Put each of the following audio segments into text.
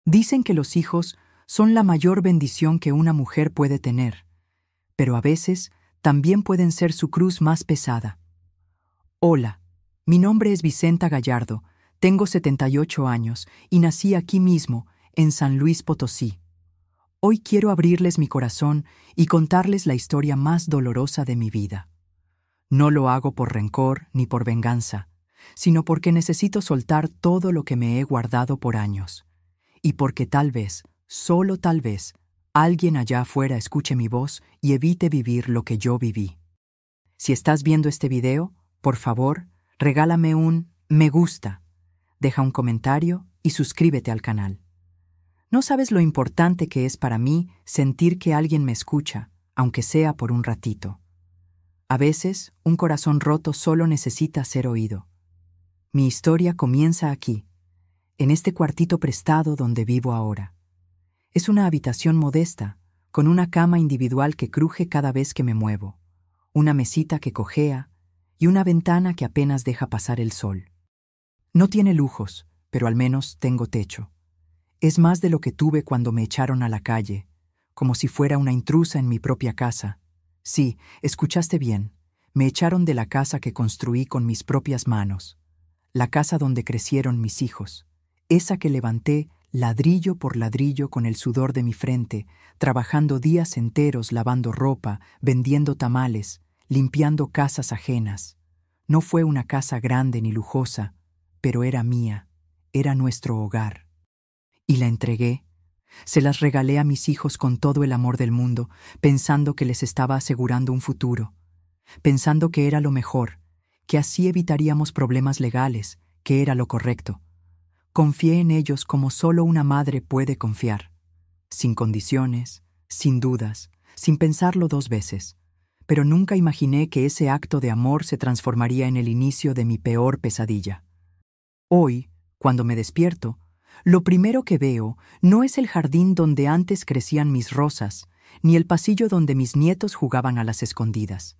Dicen que los hijos son la mayor bendición que una mujer puede tener, pero a veces también pueden ser su cruz más pesada. Hola, mi nombre es Vicenta Gallardo, tengo 78 años y nací aquí mismo, en San Luis Potosí. Hoy quiero abrirles mi corazón y contarles la historia más dolorosa de mi vida. No lo hago por rencor ni por venganza, sino porque necesito soltar todo lo que me he guardado por años. Y porque tal vez, solo tal vez, alguien allá afuera escuche mi voz y evite vivir lo que yo viví. Si estás viendo este video, por favor, regálame un me gusta, deja un comentario y suscríbete al canal. No sabes lo importante que es para mí sentir que alguien me escucha, aunque sea por un ratito. A veces, un corazón roto solo necesita ser oído. Mi historia comienza aquí, en este cuartito prestado donde vivo ahora. Es una habitación modesta, con una cama individual que cruje cada vez que me muevo, una mesita que cojea y una ventana que apenas deja pasar el sol. No tiene lujos, pero al menos tengo techo. Es más de lo que tuve cuando me echaron a la calle, como si fuera una intrusa en mi propia casa. Sí, escuchaste bien, me echaron de la casa que construí con mis propias manos, la casa donde crecieron mis hijos, esa que levanté ladrillo por ladrillo con el sudor de mi frente, trabajando días enteros lavando ropa, vendiendo tamales, limpiando casas ajenas. No fue una casa grande ni lujosa, pero era mía, era nuestro hogar. Y la entregué. Se las regalé a mis hijos con todo el amor del mundo, pensando que les estaba asegurando un futuro, pensando que era lo mejor, que así evitaríamos problemas legales, que era lo correcto. Confié en ellos como solo una madre puede confiar, sin condiciones, sin dudas, sin pensarlo dos veces. Pero nunca imaginé que ese acto de amor se transformaría en el inicio de mi peor pesadilla. Hoy, cuando me despierto, lo primero que veo no es el jardín donde antes crecían mis rosas, ni el pasillo donde mis nietos jugaban a las escondidas.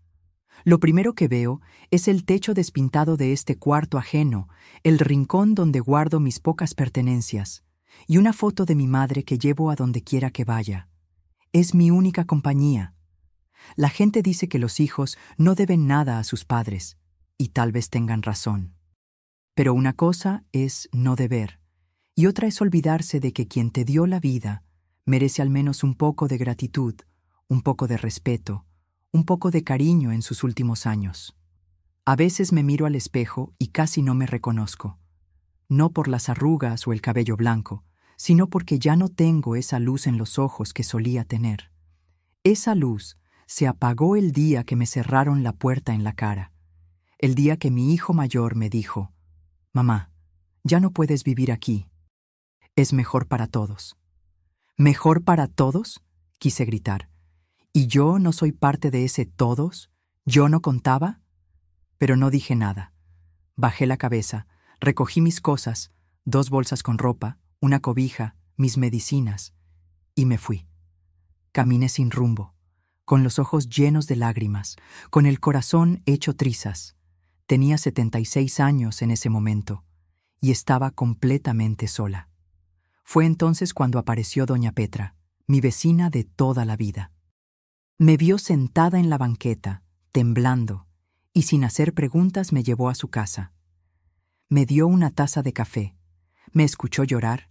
Lo primero que veo es el techo despintado de este cuarto ajeno, el rincón donde guardo mis pocas pertenencias, y una foto de mi madre que llevo a donde quiera que vaya. Es mi única compañía. La gente dice que los hijos no deben nada a sus padres, y tal vez tengan razón. Pero una cosa es no deber, y otra es olvidarse de que quien te dio la vida merece al menos un poco de gratitud, un poco de respeto, un poco de cariño en sus últimos años. A veces me miro al espejo y casi no me reconozco, no por las arrugas o el cabello blanco, sino porque ya no tengo esa luz en los ojos que solía tener. Esa luz se apagó el día que me cerraron la puerta en la cara, el día que mi hijo mayor me dijo: «Mamá, ya no puedes vivir aquí. Es mejor para todos». ¿Mejor para todos?, quise gritar. ¿Y yo no soy parte de ese todos? ¿Yo no contaba? Pero no dije nada. Bajé la cabeza, recogí mis cosas, 2 bolsas con ropa, una cobija, mis medicinas, y me fui. Caminé sin rumbo, con los ojos llenos de lágrimas, con el corazón hecho trizas. Tenía 76 años en ese momento, y estaba completamente sola. Fue entonces cuando apareció doña Petra, mi vecina de toda la vida. Me vio sentada en la banqueta, temblando, y sin hacer preguntas me llevó a su casa. Me dio una taza de café, me escuchó llorar,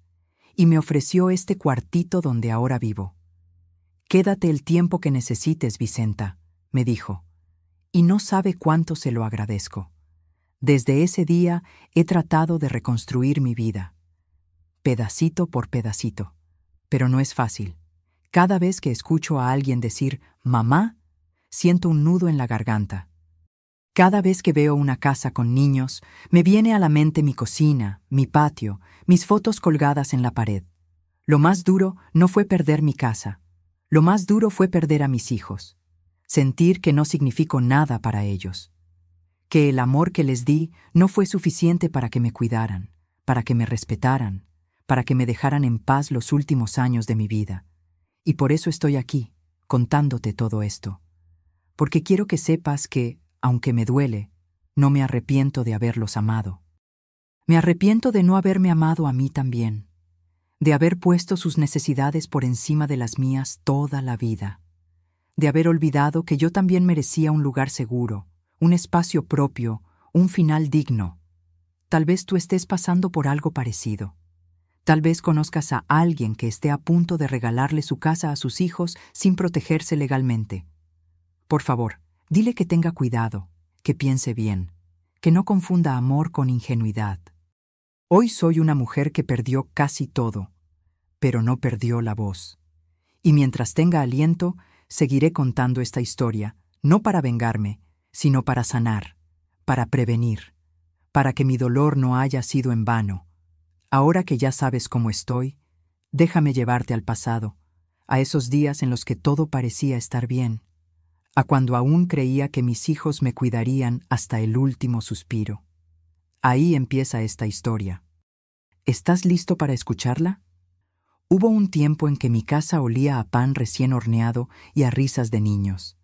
y me ofreció este cuartito donde ahora vivo. «Quédate el tiempo que necesites, Vicenta», me dijo, y no sabe cuánto se lo agradezco. Desde ese día he tratado de reconstruir mi vida, pedacito por pedacito, pero no es fácil. Cada vez que escucho a alguien decir «mamá», siento un nudo en la garganta. Cada vez que veo una casa con niños, me viene a la mente mi cocina, mi patio, mis fotos colgadas en la pared. Lo más duro no fue perder mi casa. Lo más duro fue perder a mis hijos. Sentir que no significo nada para ellos. Que el amor que les di no fue suficiente para que me cuidaran, para que me respetaran, para que me dejaran en paz los últimos años de mi vida. Y por eso estoy aquí, contándote todo esto. Porque quiero que sepas que, aunque me duele, no me arrepiento de haberlos amado. Me arrepiento de no haberme amado a mí también. de haber puesto sus necesidades por encima de las mías toda la vida, de haber olvidado que yo también merecía un lugar seguro, un espacio propio, un final digno. Tal vez tú estés pasando por algo parecido. Tal vez conozcas a alguien que esté a punto de regalarle su casa a sus hijos sin protegerse legalmente. Por favor, dile que tenga cuidado, que piense bien, que no confunda amor con ingenuidad. Hoy soy una mujer que perdió casi todo, pero no perdió la voz. Y mientras tenga aliento, seguiré contando esta historia, no para vengarme, sino para sanar, para prevenir, para que mi dolor no haya sido en vano. Ahora que ya sabes cómo estoy, déjame llevarte al pasado, a esos días en los que todo parecía estar bien, a cuando aún creía que mis hijos me cuidarían hasta el último suspiro. Ahí empieza esta historia. ¿Estás listo para escucharla? Hubo un tiempo en que mi casa olía a pan recién horneado y a risas de niños.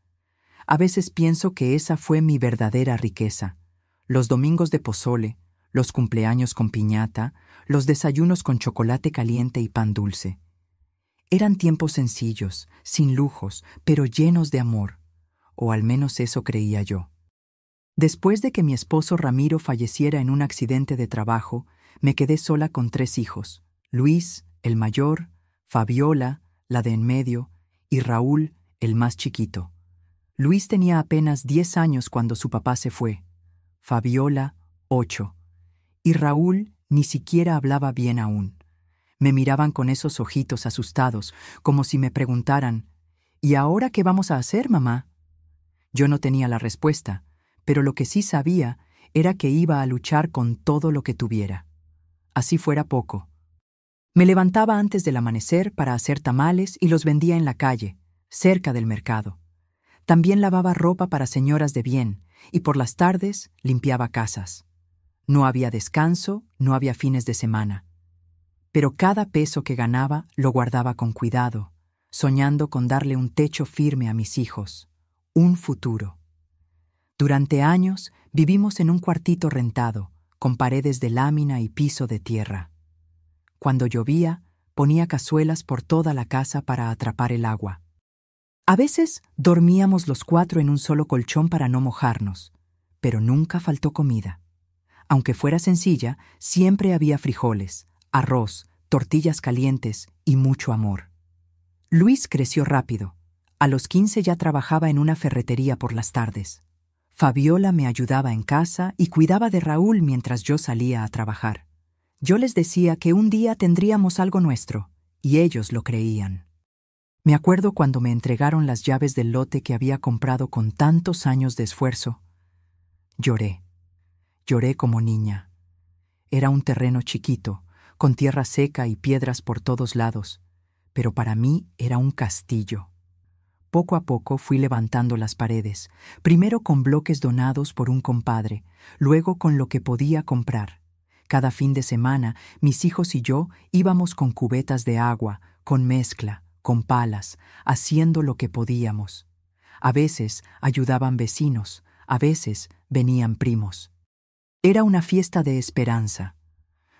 A veces pienso que esa fue mi verdadera riqueza. Los domingos de pozole, los cumpleaños con piñata, los desayunos con chocolate caliente y pan dulce. Eran tiempos sencillos, sin lujos, pero llenos de amor. O al menos eso creía yo. Después de que mi esposo Ramiro falleciera en un accidente de trabajo, me quedé sola con 3 hijos: Luis, el mayor, Fabiola, la de en medio, y Raúl, el más chiquito. Luis tenía apenas 10 años cuando su papá se fue, Fabiola, 8, y Raúl ni siquiera hablaba bien aún. Me miraban con esos ojitos asustados, como si me preguntaran: ¿y ahora qué vamos a hacer, mamá? Yo no tenía la respuesta, pero lo que sí sabía era que iba a luchar con todo lo que tuviera. Así fuera poco. Me levantaba antes del amanecer para hacer tamales y los vendía en la calle, cerca del mercado. También lavaba ropa para señoras de bien y por las tardes limpiaba casas. No había descanso, no había fines de semana. Pero cada peso que ganaba lo guardaba con cuidado, soñando con darle un techo firme a mis hijos, un futuro. Durante años vivimos en un cuartito rentado, con paredes de lámina y piso de tierra. Cuando llovía, ponía cazuelas por toda la casa para atrapar el agua. A veces dormíamos los 4 en un solo colchón para no mojarnos, pero nunca faltó comida. Aunque fuera sencilla, siempre había frijoles, arroz, tortillas calientes y mucho amor. Luis creció rápido. A los 15 ya trabajaba en una ferretería por las tardes. Fabiola me ayudaba en casa y cuidaba de Raúl mientras yo salía a trabajar. Yo les decía que un día tendríamos algo nuestro, y ellos lo creían. Me acuerdo cuando me entregaron las llaves del lote que había comprado con tantos años de esfuerzo. Lloré. Lloré como niña. Era un terreno chiquito, con tierra seca y piedras por todos lados, pero para mí era un castillo. Poco a poco fui levantando las paredes, primero con bloques donados por un compadre, luego con lo que podía comprar. Cada fin de semana, mis hijos y yo íbamos con cubetas de agua, con mezcla, con palas, haciendo lo que podíamos. A veces ayudaban vecinos, a veces venían primos. Era una fiesta de esperanza.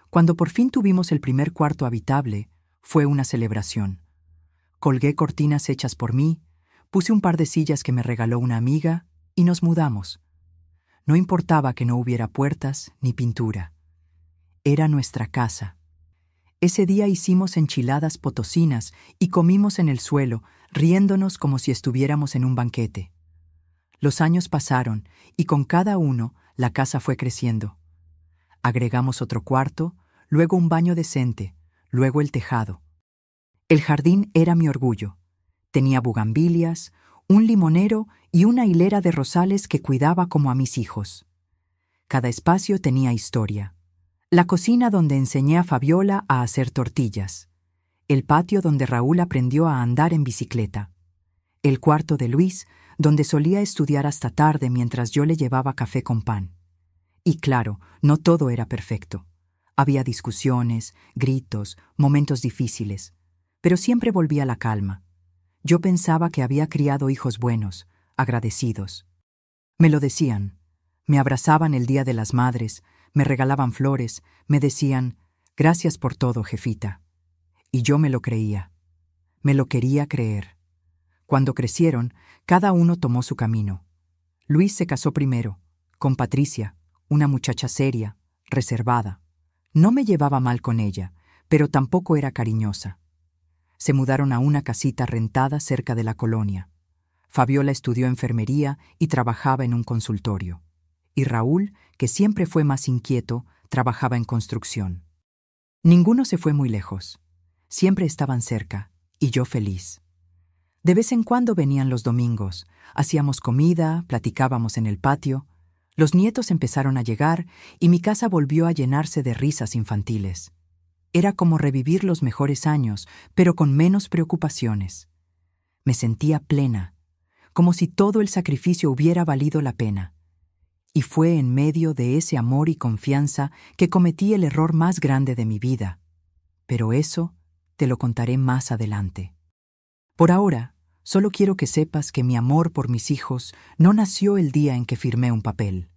Cuando por fin tuvimos el primer cuarto habitable, fue una celebración. Colgué cortinas hechas por mí, puse un par de sillas que me regaló una amiga y nos mudamos. No importaba que no hubiera puertas ni pintura. Era nuestra casa. Ese día hicimos enchiladas potosinas y comimos en el suelo, riéndonos como si estuviéramos en un banquete. Los años pasaron y con cada uno la casa fue creciendo. Agregamos otro cuarto, luego un baño decente, luego el tejado. El jardín era mi orgullo. Tenía bugambilias, un limonero y una hilera de rosales que cuidaba como a mis hijos. Cada espacio tenía historia. La cocina donde enseñé a Fabiola a hacer tortillas. El patio donde Raúl aprendió a andar en bicicleta. El cuarto de Luis, donde solía estudiar hasta tarde mientras yo le llevaba café con pan. Y claro, no todo era perfecto. Había discusiones, gritos, momentos difíciles, pero siempre volvía la calma. Yo pensaba que había criado hijos buenos, agradecidos. Me lo decían. Me abrazaban el Día de las Madres, me regalaban flores, me decían: «Gracias por todo, jefita». Y yo me lo creía. Me lo quería creer. Cuando crecieron, cada uno tomó su camino. Luis se casó primero, con Patricia, una muchacha seria, reservada. No me llevaba mal con ella, pero tampoco era cariñosa. Se mudaron a una casita rentada cerca de la colonia. Fabiola estudió enfermería y trabajaba en un consultorio. Y Raúl, que siempre fue más inquieto, trabajaba en construcción. Ninguno se fue muy lejos. Siempre estaban cerca, y yo feliz. De vez en cuando venían los domingos, hacíamos comida, platicábamos en el patio. Los nietos empezaron a llegar y mi casa volvió a llenarse de risas infantiles. Era como revivir los mejores años, pero con menos preocupaciones. Me sentía plena, como si todo el sacrificio hubiera valido la pena. Y fue en medio de ese amor y confianza que cometí el error más grande de mi vida. Pero eso te lo contaré más adelante. Por ahora, solo quiero que sepas que mi amor por mis hijos no nació el día en que firmé un papel,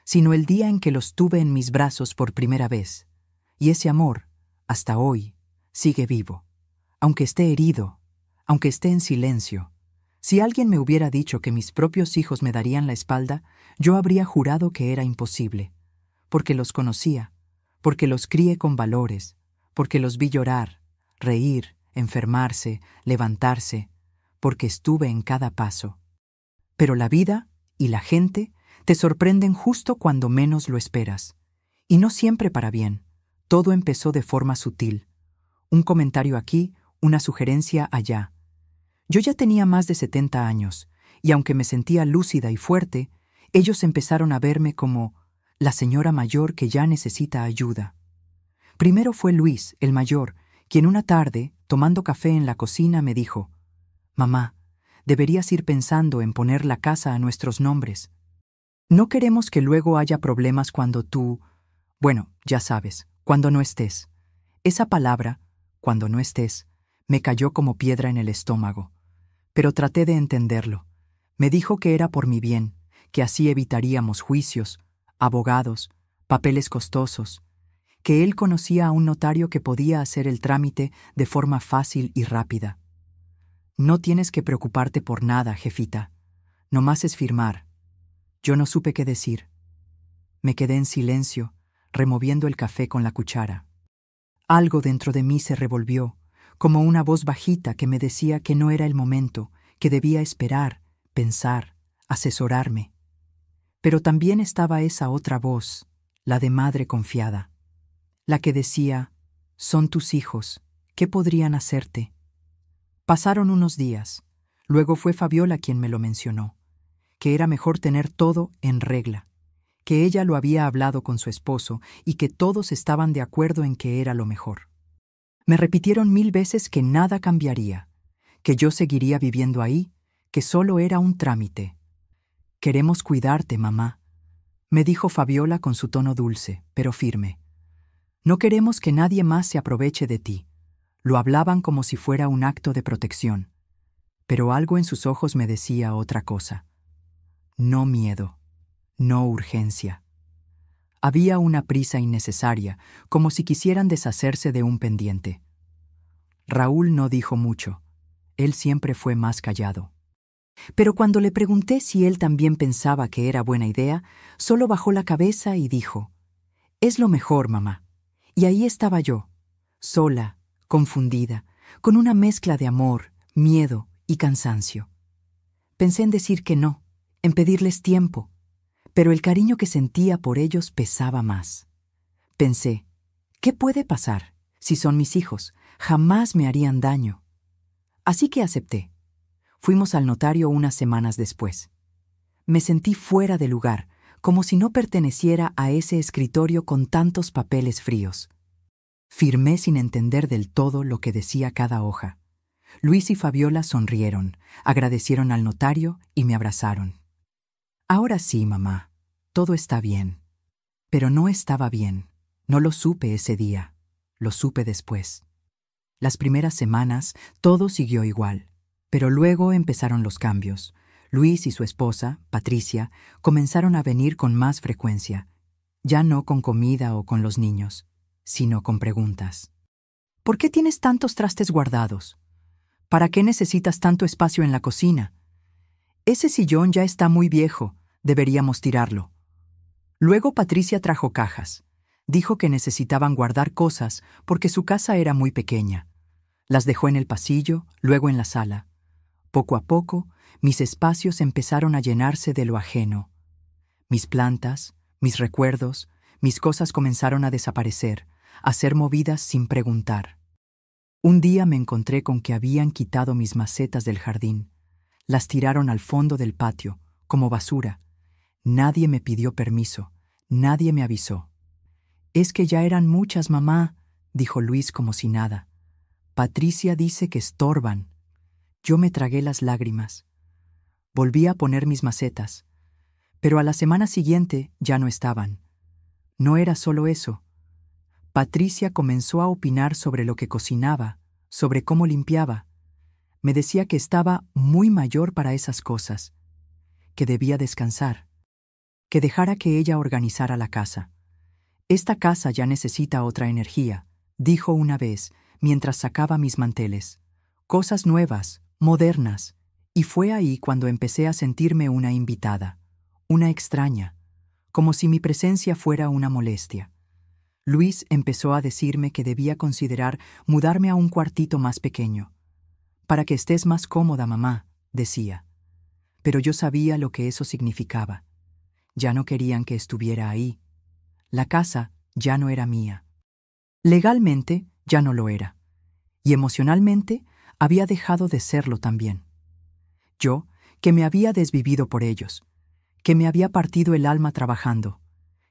sino el día en que los tuve en mis brazos por primera vez. Y ese amor, hasta hoy, sigue vivo, aunque esté herido, aunque esté en silencio. Si alguien me hubiera dicho que mis propios hijos me darían la espalda, yo habría jurado que era imposible, porque los conocía, porque los crié con valores, porque los vi llorar, reír, enfermarse, levantarse, porque estuve en cada paso. Pero la vida y la gente te sorprenden justo cuando menos lo esperas. Y no siempre para bien. Todo empezó de forma sutil. Un comentario aquí, una sugerencia allá. Yo ya tenía más de 70 años, y aunque me sentía lúcida y fuerte, ellos empezaron a verme como la señora mayor que ya necesita ayuda. Primero fue Luis, el mayor, quien una tarde, tomando café en la cocina, me dijo: «Mamá, deberías ir pensando en poner la casa a nuestros nombres. No queremos que luego haya problemas cuando tú... Bueno, ya sabes, cuando no estés». Esa palabra, cuando no estés, me cayó como piedra en el estómago. Pero traté de entenderlo. Me dijo que era por mi bien, que así evitaríamos juicios, abogados, papeles costosos, que él conocía a un notario que podía hacer el trámite de forma fácil y rápida. «No tienes que preocuparte por nada, jefita. Nomás es firmar». Yo no supe qué decir. Me quedé en silencio, removiendo el café con la cuchara. Algo dentro de mí se revolvió, como una voz bajita que me decía que no era el momento, que debía esperar, pensar, asesorarme. Pero también estaba esa otra voz, la de madre confiada, la que decía: «Son tus hijos, ¿qué podrían hacerte?». Pasaron unos días. Luego fue Fabiola quien me lo mencionó, que era mejor tener todo en regla, que ella lo había hablado con su esposo y que todos estaban de acuerdo en que era lo mejor. Me repitieron 1000 veces que nada cambiaría, que yo seguiría viviendo ahí, que solo era un trámite. «Queremos cuidarte, mamá», me dijo Fabiola con su tono dulce, pero firme. «No queremos que nadie más se aproveche de ti». Lo hablaban como si fuera un acto de protección, pero algo en sus ojos me decía otra cosa. No miedo, no urgencia. Había una prisa innecesaria, como si quisieran deshacerse de un pendiente. Raúl no dijo mucho. Él siempre fue más callado. Pero cuando le pregunté si él también pensaba que era buena idea, solo bajó la cabeza y dijo: «Es lo mejor, mamá». Y ahí estaba yo, sola, confundida, con una mezcla de amor, miedo y cansancio. Pensé en decir que no, en pedirles tiempo, pero el cariño que sentía por ellos pesaba más. Pensé: ¿qué puede pasar? Si son mis hijos, jamás me harían daño. Así que acepté. Fuimos al notario unas semanas después. Me sentí fuera de lugar, como si no perteneciera a ese escritorio con tantos papeles fríos. Firmé sin entender del todo lo que decía cada hoja. Luis y Fabiola sonrieron, agradecieron al notario y me abrazaron. «Ahora sí, mamá, todo está bien». Pero no estaba bien. No lo supe ese día. Lo supe después. Las primeras semanas todo siguió igual, pero luego empezaron los cambios. Luis y su esposa, Patricia, comenzaron a venir con más frecuencia, ya no con comida o con los niños, sino con preguntas. ¿por qué tienes tantos trastes guardados? ¿Para qué necesitas tanto espacio en la cocina? Ese sillón ya está muy viejo, deberíamos tirarlo. Luego Patricia trajo cajas. Dijo que necesitaban guardar cosas porque su casa era muy pequeña. Las dejó en el pasillo, luego en la sala. Poco a poco, mis espacios empezaron a llenarse de lo ajeno. Mis plantas, mis recuerdos, mis cosas comenzaron a desaparecer, a ser movidas sin preguntar. Un día me encontré con que habían quitado mis macetas del jardín. Las tiraron al fondo del patio, como basura. Nadie me pidió permiso, nadie me avisó. «Es que ya eran muchas, mamá», dijo Luis como si nada. «Patricia dice que estorban». Yo me tragué las lágrimas. Volví a poner mis macetas, pero a la semana siguiente ya no estaban. No era solo eso. Patricia comenzó a opinar sobre lo que cocinaba, sobre cómo limpiaba. Me decía que estaba muy mayor para esas cosas, que debía descansar, que dejara que ella organizara la casa. «Esta casa ya necesita otra energía», dijo una vez, mientras sacaba mis manteles. «Cosas nuevas, modernas». Y fue ahí cuando empecé a sentirme una invitada, una extraña, como si mi presencia fuera una molestia. Luis empezó a decirme que debía considerar mudarme a un cuartito más pequeño. «Para que estés más cómoda, mamá», decía. Pero yo sabía lo que eso significaba. Ya no querían que estuviera ahí. La casa ya no era mía. Legalmente ya no lo era. Y emocionalmente había dejado de serlo también. Yo, que me había desvivido por ellos, que me había partido el alma trabajando,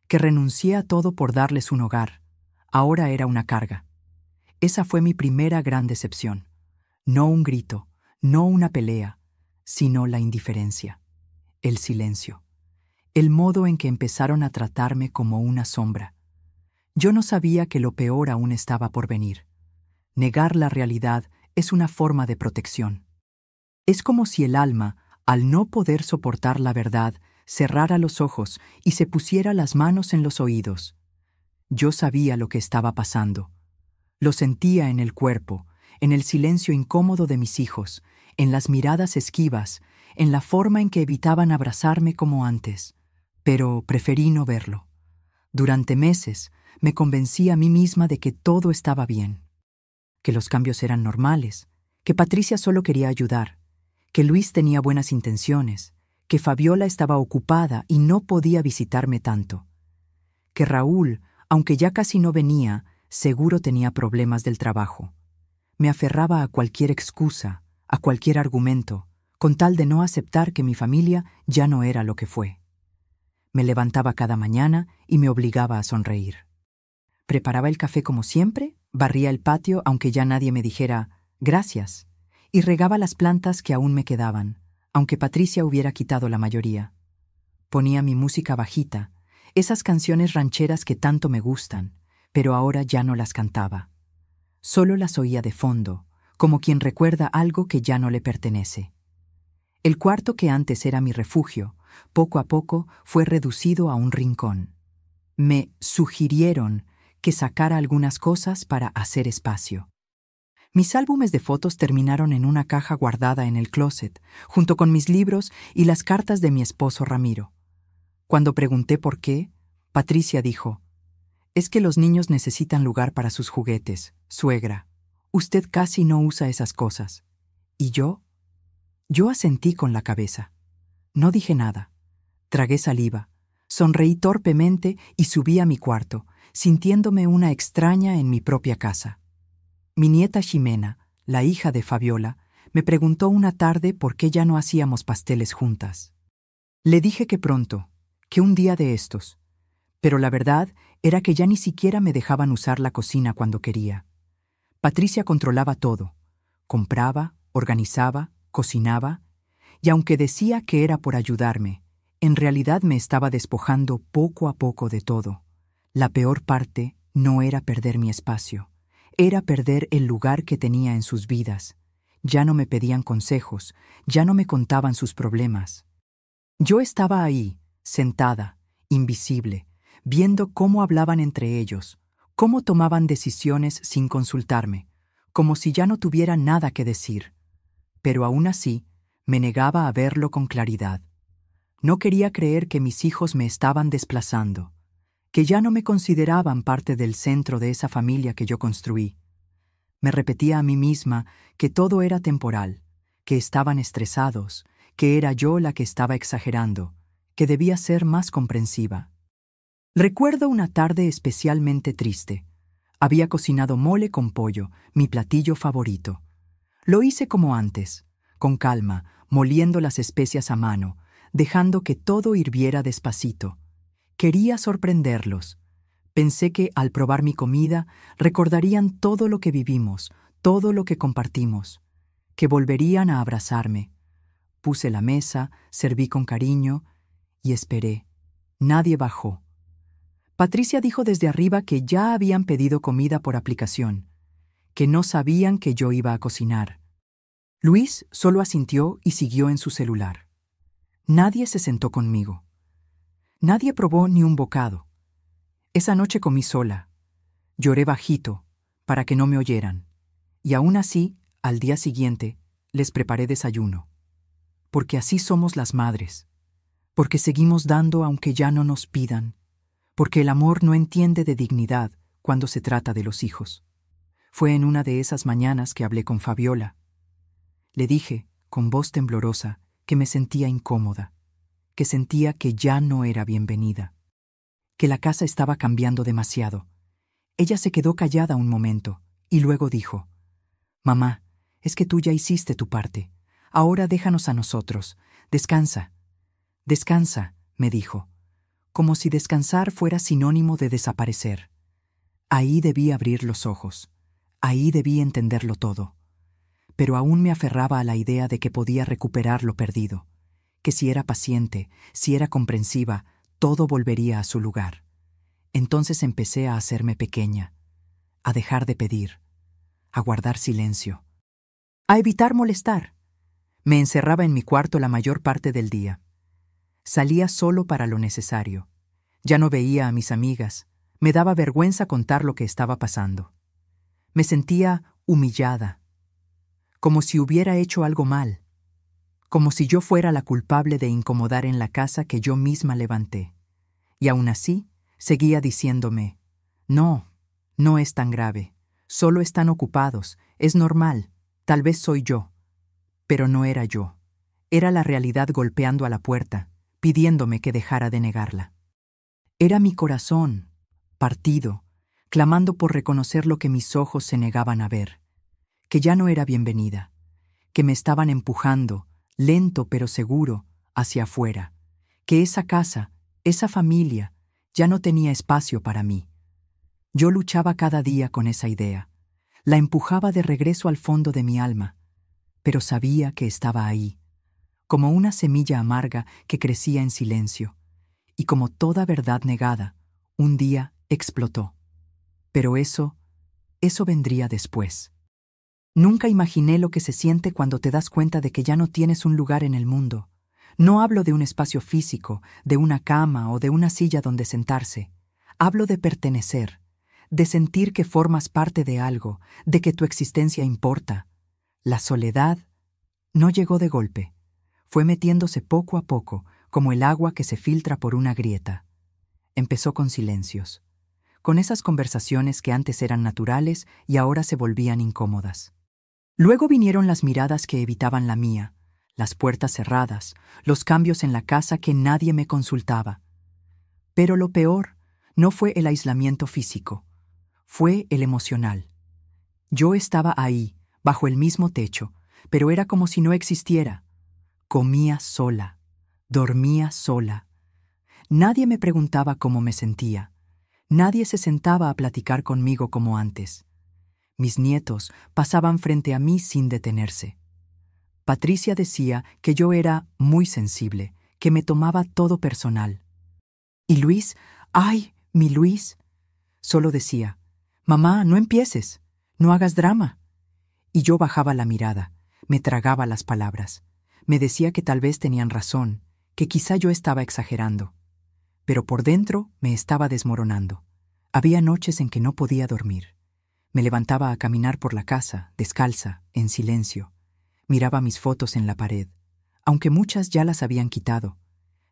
que renuncié a todo por darles un hogar, ahora era una carga. Esa fue mi primera gran decepción. No un grito, no una pelea, sino la indiferencia, el silencio, el modo en que empezaron a tratarme como una sombra. Yo no sabía que lo peor aún estaba por venir. Negar la realidad es una forma de protección. Es como si el alma, al no poder soportar la verdad, cerrara los ojos y se pusiera las manos en los oídos. Yo sabía lo que estaba pasando. Lo sentía en el cuerpo, en el silencio incómodo de mis hijos, en las miradas esquivas, en la forma en que evitaban abrazarme como antes. Pero preferí no verlo. Durante meses me convencí a mí misma de que todo estaba bien, que los cambios eran normales, que Patricia solo quería ayudar, que Luis tenía buenas intenciones, que Fabiola estaba ocupada y no podía visitarme tanto, que Raúl, aunque ya casi no venía, seguro tenía problemas del trabajo. Me aferraba a cualquier excusa, a cualquier argumento, con tal de no aceptar que mi familia ya no era lo que fue. Me levantaba cada mañana y me obligaba a sonreír. Preparaba el café como siempre, barría el patio aunque ya nadie me dijera «gracias», y regaba las plantas que aún me quedaban, aunque Patricia hubiera quitado la mayoría. Ponía mi música bajita, esas canciones rancheras que tanto me gustan, pero ahora ya no las cantaba. Solo las oía de fondo, como quien recuerda algo que ya no le pertenece. El cuarto que antes era mi refugio, poco a poco fue reducido a un rincón. Me sugirieron que sacara algunas cosas para hacer espacio. Mis álbumes de fotos terminaron en una caja guardada en el closet, junto con mis libros y las cartas de mi esposo Ramiro. Cuando pregunté por qué, Patricia dijo: «Es que los niños necesitan lugar para sus juguetes, suegra. Usted casi no usa esas cosas». ¿Y yo? Yo asentí con la cabeza. No dije nada. Tragué saliva, sonreí torpemente y subí a mi cuarto, sintiéndome una extraña en mi propia casa. Mi nieta Ximena, la hija de Fabiola, me preguntó una tarde por qué ya no hacíamos pasteles juntas. Le dije que pronto, que un día de estos, pero la verdad era que ya ni siquiera me dejaban usar la cocina cuando quería. Patricia controlaba todo, compraba, organizaba, cocinaba, y aunque decía que era por ayudarme, en realidad me estaba despojando poco a poco de todo. La peor parte no era perder mi espacio, era perder el lugar que tenía en sus vidas. Ya no me pedían consejos, ya no me contaban sus problemas. Yo estaba ahí, sentada, invisible, viendo cómo hablaban entre ellos, cómo tomaban decisiones sin consultarme, como si ya no tuviera nada que decir, pero aún así me negaba a verlo con claridad. No quería creer que mis hijos me estaban desplazando, que ya no me consideraban parte del centro de esa familia que yo construí. Me repetía a mí misma que todo era temporal, que estaban estresados, que era yo la que estaba exagerando, que debía ser más comprensiva. Recuerdo una tarde especialmente triste. Había cocinado mole con pollo, mi platillo favorito. Lo hice como antes, con calma, moliendo las especias a mano, dejando que todo hirviera despacito. Quería sorprenderlos. Pensé que, al probar mi comida, recordarían todo lo que vivimos, todo lo que compartimos, que volverían a abrazarme. Puse la mesa, serví con cariño y esperé. Nadie bajó. Patricia dijo desde arriba que ya habían pedido comida por aplicación, que no sabían que yo iba a cocinar. Luis solo asintió y siguió en su celular. Nadie se sentó conmigo. Nadie probó ni un bocado. Esa noche comí sola. Lloré bajito, para que no me oyeran. Y aún así, al día siguiente, les preparé desayuno. Porque así somos las madres. Porque seguimos dando aunque ya no nos pidan. Porque el amor no entiende de dignidad cuando se trata de los hijos. Fue en una de esas mañanas que hablé con Fabiola. Le dije, con voz temblorosa, que me sentía incómoda, que sentía que ya no era bienvenida, que la casa estaba cambiando demasiado. Ella se quedó callada un momento y luego dijo: «Mamá, es que tú ya hiciste tu parte. Ahora déjanos a nosotros. Descansa». «Descansa», me dijo, como si descansar fuera sinónimo de desaparecer. Ahí debí abrir los ojos. Ahí debí entenderlo todo. Pero aún me aferraba a la idea de que podía recuperar lo perdido, que si era paciente, si era comprensiva, todo volvería a su lugar. Entonces empecé a hacerme pequeña, a dejar de pedir, a guardar silencio, a evitar molestar. Me encerraba en mi cuarto la mayor parte del día. Salía solo para lo necesario. Ya no veía a mis amigas. Me daba vergüenza contar lo que estaba pasando. Me sentía humillada, como si hubiera hecho algo mal, como si yo fuera la culpable de incomodar en la casa que yo misma levanté. Y aún así, seguía diciéndome: «No, no es tan grave, solo están ocupados, es normal, tal vez soy yo». Pero no era yo, era la realidad golpeando a la puerta, pidiéndome que dejara de negarla. Era mi corazón, partido, clamando por reconocer lo que mis ojos se negaban a ver, que ya no era bienvenida, que me estaban empujando, lento pero seguro, hacia afuera, que esa casa, esa familia, ya no tenía espacio para mí. Yo luchaba cada día con esa idea, la empujaba de regreso al fondo de mi alma, pero sabía que estaba ahí, como una semilla amarga que crecía en silencio, y como toda verdad negada, un día explotó. Pero eso vendría después. Nunca imaginé lo que se siente cuando te das cuenta de que ya no tienes un lugar en el mundo. No hablo de un espacio físico, de una cama o de una silla donde sentarse. Hablo de pertenecer, de sentir que formas parte de algo, de que tu existencia importa. La soledad no llegó de golpe. Fue metiéndose poco a poco, como el agua que se filtra por una grieta. Empezó con silencios, con esas conversaciones que antes eran naturales y ahora se volvían incómodas. Luego vinieron las miradas que evitaban la mía, las puertas cerradas, los cambios en la casa que nadie me consultaba. Pero lo peor no fue el aislamiento físico, fue el emocional. Yo estaba ahí, bajo el mismo techo, pero era como si no existiera. Comía sola, dormía sola. Nadie me preguntaba cómo me sentía. Nadie se sentaba a platicar conmigo como antes. Mis nietos pasaban frente a mí sin detenerse. Patricia decía que yo era muy sensible, que me tomaba todo personal. Y Luis, ¡ay, mi Luis! Solo decía: «Mamá, no empieces, no hagas drama». Y yo bajaba la mirada, me tragaba las palabras. Me decía que tal vez tenían razón, que quizá yo estaba exagerando. Pero por dentro me estaba desmoronando. Había noches en que no podía dormir. Me levantaba a caminar por la casa, descalza, en silencio. Miraba mis fotos en la pared, aunque muchas ya las habían quitado.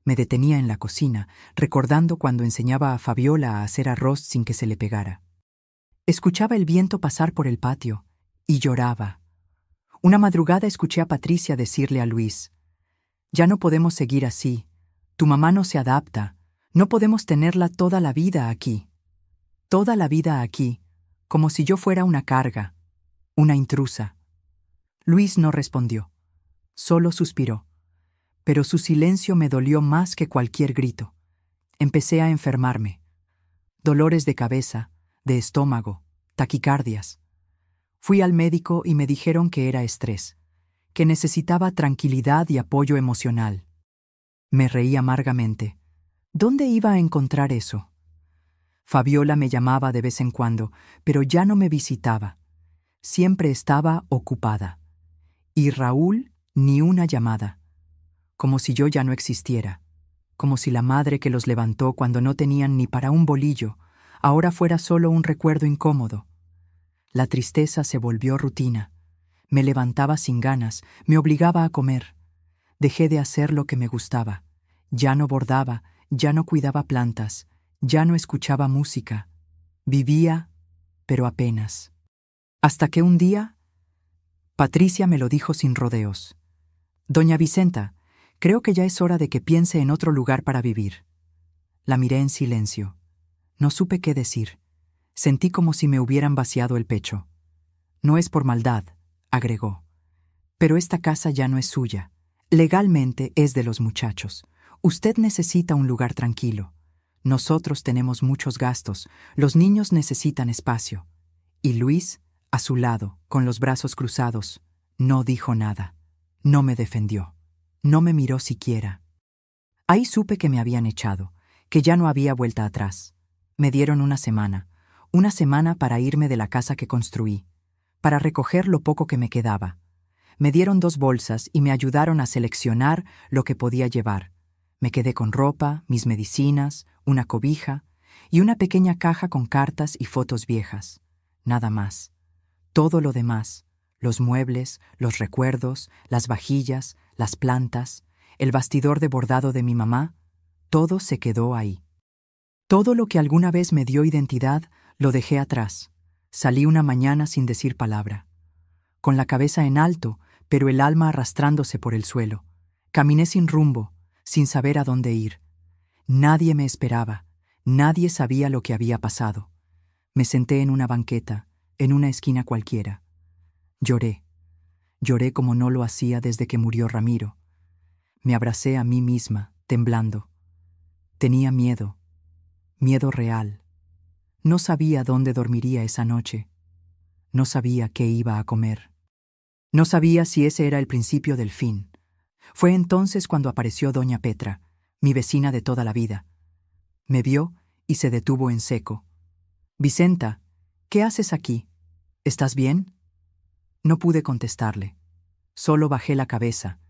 Me detenía en la cocina, recordando cuando enseñaba a Fabiola a hacer arroz sin que se le pegara. Escuchaba el viento pasar por el patio y lloraba. Una madrugada escuché a Patricia decirle a Luis: «Ya no podemos seguir así. Tu mamá no se adapta. No podemos tenerla toda la vida aquí. Toda la vida aquí, como si yo fuera una carga, una intrusa». Luis no respondió. Solo suspiró. Pero su silencio me dolió más que cualquier grito. Empecé a enfermarme. Dolores de cabeza, de estómago, taquicardias. Fui al médico y me dijeron que era estrés, que necesitaba tranquilidad y apoyo emocional. Me reí amargamente. ¿Dónde iba a encontrar eso? Fabiola me llamaba de vez en cuando, pero ya no me visitaba. Siempre estaba ocupada. Y Raúl, ni una llamada. Como si yo ya no existiera. Como si la madre que los levantó cuando no tenían ni para un bolillo, ahora fuera solo un recuerdo incómodo. La tristeza se volvió rutina. Me levantaba sin ganas, me obligaba a comer. Dejé de hacer lo que me gustaba. Ya no bordaba, ya no cuidaba plantas, ya no escuchaba música. Vivía, pero apenas. Hasta que un día, Patricia me lo dijo sin rodeos. «Doña Vicenta, creo que ya es hora de que piense en otro lugar para vivir». La miré en silencio. No supe qué decir. Sentí como si me hubieran vaciado el pecho. «No es por maldad», agregó. «Pero esta casa ya no es suya. Legalmente es de los muchachos. Usted necesita un lugar tranquilo. Nosotros tenemos muchos gastos. Los niños necesitan espacio». Y Luis, a su lado, con los brazos cruzados, no dijo nada. No me defendió. No me miró siquiera. Ahí supe que me habían echado, que ya no había vuelta atrás. Me dieron una semana para irme de la casa que construí, para recoger lo poco que me quedaba. Me dieron 2 bolsas y me ayudaron a seleccionar lo que podía llevar. Me quedé con ropa, mis medicinas, una cobija y una pequeña caja con cartas y fotos viejas. Nada más. Todo lo demás, los muebles, los recuerdos, las vajillas, las plantas, el bastidor de bordado de mi mamá, todo se quedó ahí. Todo lo que alguna vez me dio identidad lo dejé atrás. Salí una mañana sin decir palabra, con la cabeza en alto, pero el alma arrastrándose por el suelo. Caminé sin rumbo, sin saber a dónde ir. Nadie me esperaba, nadie sabía lo que había pasado. Me senté en una banqueta, en una esquina cualquiera. Lloré. Lloré como no lo hacía desde que murió Ramiro. Me abracé a mí misma, temblando. Tenía miedo, miedo real. No sabía dónde dormiría esa noche. No sabía qué iba a comer. No sabía si ese era el principio del fin. Fue entonces cuando apareció doña Petra, mi vecina de toda la vida. Me vio y se detuvo en seco. «Vicenta, ¿qué haces aquí? ¿Estás bien?» No pude contestarle. Solo bajé la cabeza.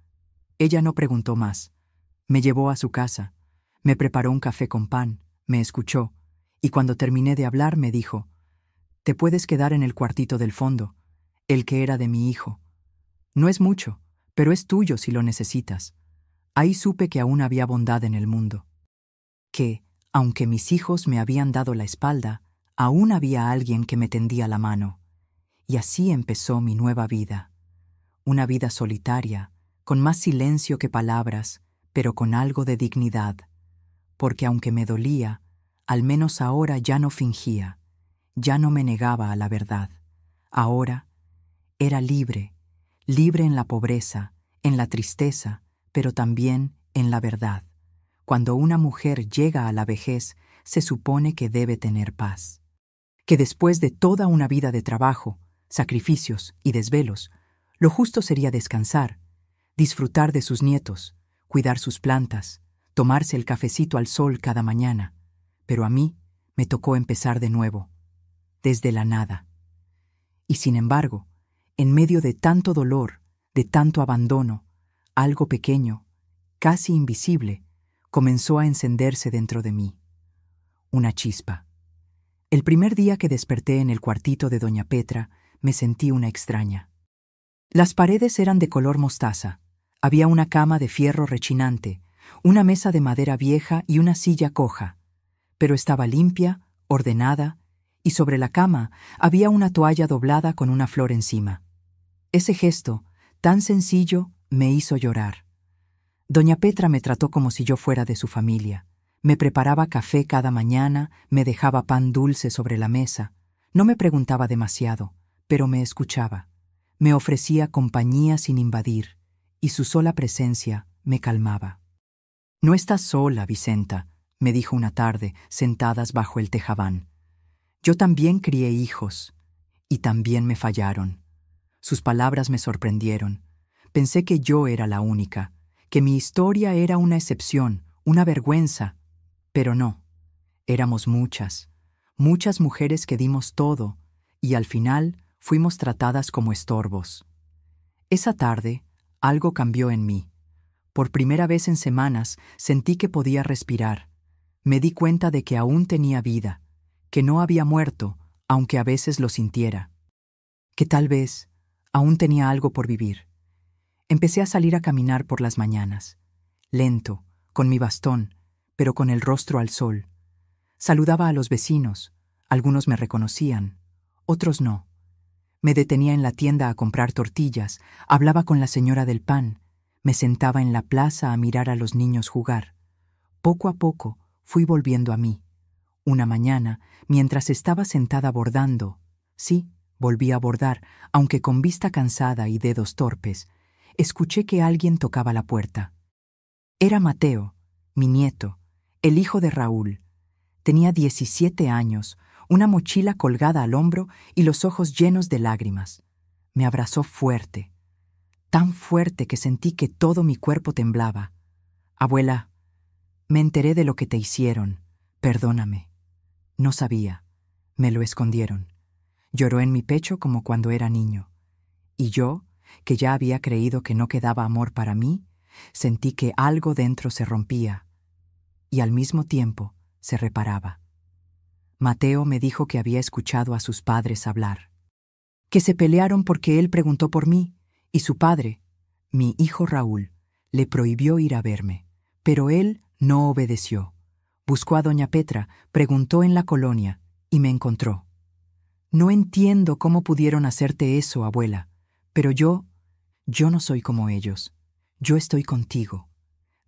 Ella no preguntó más. Me llevó a su casa. Me preparó un café con pan, me escuchó, y cuando terminé de hablar me dijo: «Te puedes quedar en el cuartito del fondo, el que era de mi hijo. No es mucho, pero es tuyo si lo necesitas». Ahí supe que aún había bondad en el mundo. Que, aunque mis hijos me habían dado la espalda, aún había alguien que me tendía la mano. Y así empezó mi nueva vida. Una vida solitaria, con más silencio que palabras, pero con algo de dignidad. Porque aunque me dolía, al menos ahora ya no fingía, ya no me negaba a la verdad. Ahora era libre, libre en la pobreza, en la tristeza, pero también en la verdad. Cuando una mujer llega a la vejez, se supone que debe tener paz. Que después de toda una vida de trabajo, sacrificios y desvelos, lo justo sería descansar, disfrutar de sus nietos, cuidar sus plantas, tomarse el cafecito al sol cada mañana. Pero a mí me tocó empezar de nuevo, desde la nada. Y sin embargo, en medio de tanto dolor, de tanto abandono, algo pequeño, casi invisible, comenzó a encenderse dentro de mí. Una chispa. El primer día que desperté en el cuartito de doña Petra, me sentí una extraña. Las paredes eran de color mostaza. Había una cama de fierro rechinante, una mesa de madera vieja y una silla coja, pero estaba limpia, ordenada, y sobre la cama había una toalla doblada con una flor encima. Ese gesto, tan sencillo, me hizo llorar. Doña Petra me trató como si yo fuera de su familia. Me preparaba café cada mañana, me dejaba pan dulce sobre la mesa. No me preguntaba demasiado, pero me escuchaba. Me ofrecía compañía sin invadir, y su sola presencia me calmaba. «No estás sola, Vicenta», me dijo una tarde, sentadas bajo el tejabán. «Yo también crié hijos, y también me fallaron». Sus palabras me sorprendieron. Pensé que yo era la única, que mi historia era una excepción, una vergüenza. Pero no, éramos muchas, muchas mujeres que dimos todo, y al final fuimos tratadas como estorbos. Esa tarde, algo cambió en mí. Por primera vez en semanas sentí que podía respirar. Me di cuenta de que aún tenía vida, que no había muerto, aunque a veces lo sintiera. Que tal vez aún tenía algo por vivir. Empecé a salir a caminar por las mañanas, lento, con mi bastón, pero con el rostro al sol. Saludaba a los vecinos, algunos me reconocían, otros no. Me detenía en la tienda a comprar tortillas, hablaba con la señora del pan, me sentaba en la plaza a mirar a los niños jugar. Poco a poco fui volviendo a mí. Una mañana, mientras estaba sentada bordando, sí, volví a bordar, aunque con vista cansada y dedos torpes, escuché que alguien tocaba la puerta. Era Mateo, mi nieto, el hijo de Raúl. Tenía 17 años, una mochila colgada al hombro y los ojos llenos de lágrimas. Me abrazó fuerte, tan fuerte que sentí que todo mi cuerpo temblaba. «Abuela, me enteré de lo que te hicieron. Perdóname». No sabía. Me lo escondieron. Lloró en mi pecho como cuando era niño. Y yo, que ya había creído que no quedaba amor para mí, sentí que algo dentro se rompía y al mismo tiempo se reparaba. Mateo me dijo que había escuchado a sus padres hablar, que se pelearon porque él preguntó por mí, y su padre, mi hijo Raúl, le prohibió ir a verme, pero él no obedeció. Buscó a doña Petra, preguntó en la colonia, y me encontró. «No entiendo cómo pudieron hacerte eso, abuela, pero yo no soy como ellos. Yo estoy contigo».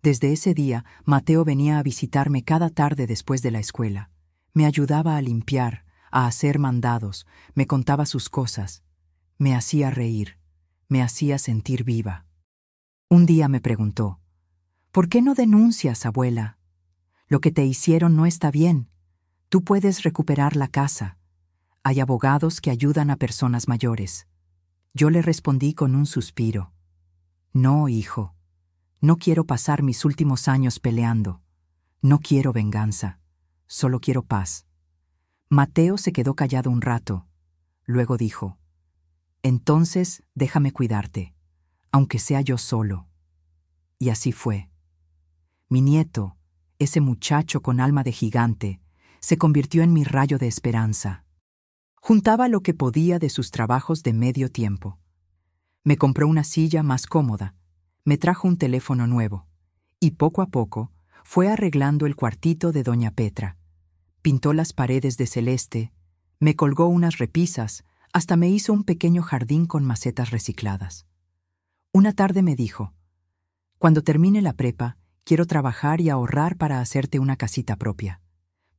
Desde ese día, Mateo venía a visitarme cada tarde después de la escuela. Me ayudaba a limpiar, a hacer mandados, me contaba sus cosas. Me hacía reír, me hacía sentir viva. Un día me preguntó, «¿Por qué no denuncias, abuela? Lo que te hicieron no está bien. Tú puedes recuperar la casa. Hay abogados que ayudan a personas mayores». Yo le respondí con un suspiro, «No, hijo. No quiero pasar mis últimos años peleando. No quiero venganza. Solo quiero paz». Mateo se quedó callado un rato. Luego dijo, «Entonces déjame cuidarte, aunque sea yo solo». Y así fue. Mi nieto, ese muchacho con alma de gigante, se convirtió en mi rayo de esperanza. Juntaba lo que podía de sus trabajos de medio tiempo. Me compró una silla más cómoda, me trajo un teléfono nuevo, y poco a poco fue arreglando el cuartito de doña Petra. Pintó las paredes de celeste, me colgó unas repisas, hasta me hizo un pequeño jardín con macetas recicladas. Una tarde me dijo, «Cuando termine la prepa, quiero trabajar y ahorrar para hacerte una casita propia.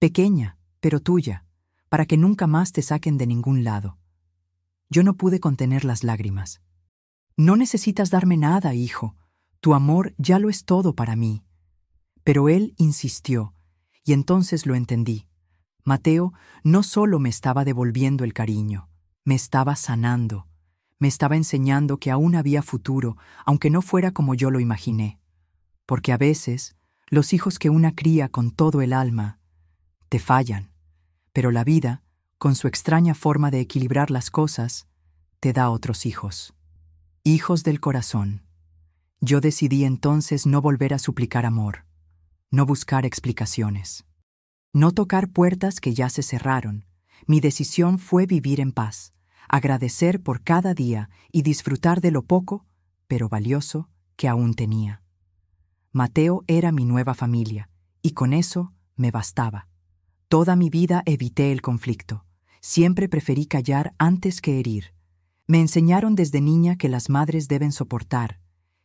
Pequeña, pero tuya, para que nunca más te saquen de ningún lado». Yo no pude contener las lágrimas. «No necesitas darme nada, hijo. Tu amor ya lo es todo para mí». Pero él insistió, y entonces lo entendí. Mateo no solo me estaba devolviendo el cariño, me estaba sanando, me estaba enseñando que aún había futuro, aunque no fuera como yo lo imaginé. Porque a veces, los hijos que una cría con todo el alma, te fallan, pero la vida, con su extraña forma de equilibrar las cosas, te da otros hijos. Hijos del corazón. Yo decidí entonces no volver a suplicar amor, no buscar explicaciones, no tocar puertas que ya se cerraron, Mi decisión fue vivir en paz, agradecer por cada día y disfrutar de lo poco, pero valioso, que aún tenía. Mateo era mi nueva familia, y con eso me bastaba. Toda mi vida evité el conflicto. Siempre preferí callar antes que herir. Me enseñaron desde niña que las madres deben soportar,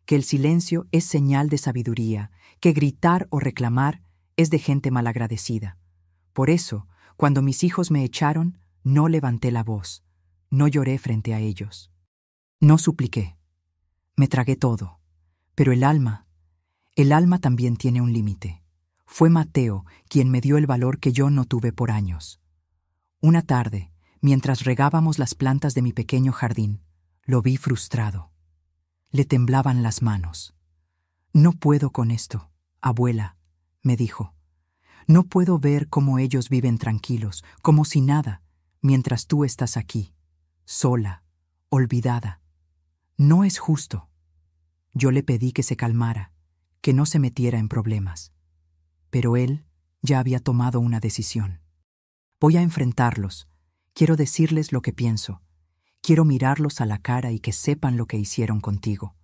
que el silencio es señal de sabiduría, que gritar o reclamar es de gente malagradecida. Por eso, cuando mis hijos me echaron, no levanté la voz, no lloré frente a ellos. No supliqué. Me tragué todo. Pero el alma también tiene un límite. Fue Mateo quien me dio el valor que yo no tuve por años. Una tarde, mientras regábamos las plantas de mi pequeño jardín, lo vi frustrado. Le temblaban las manos. «No puedo con esto, abuela», me dijo. «No puedo ver cómo ellos viven tranquilos, como si nada, mientras tú estás aquí, sola, olvidada. No es justo». Yo le pedí que se calmara, que no se metiera en problemas. Pero él ya había tomado una decisión. «Voy a enfrentarlos. Quiero decirles lo que pienso. Quiero mirarlos a la cara y que sepan lo que hicieron contigo».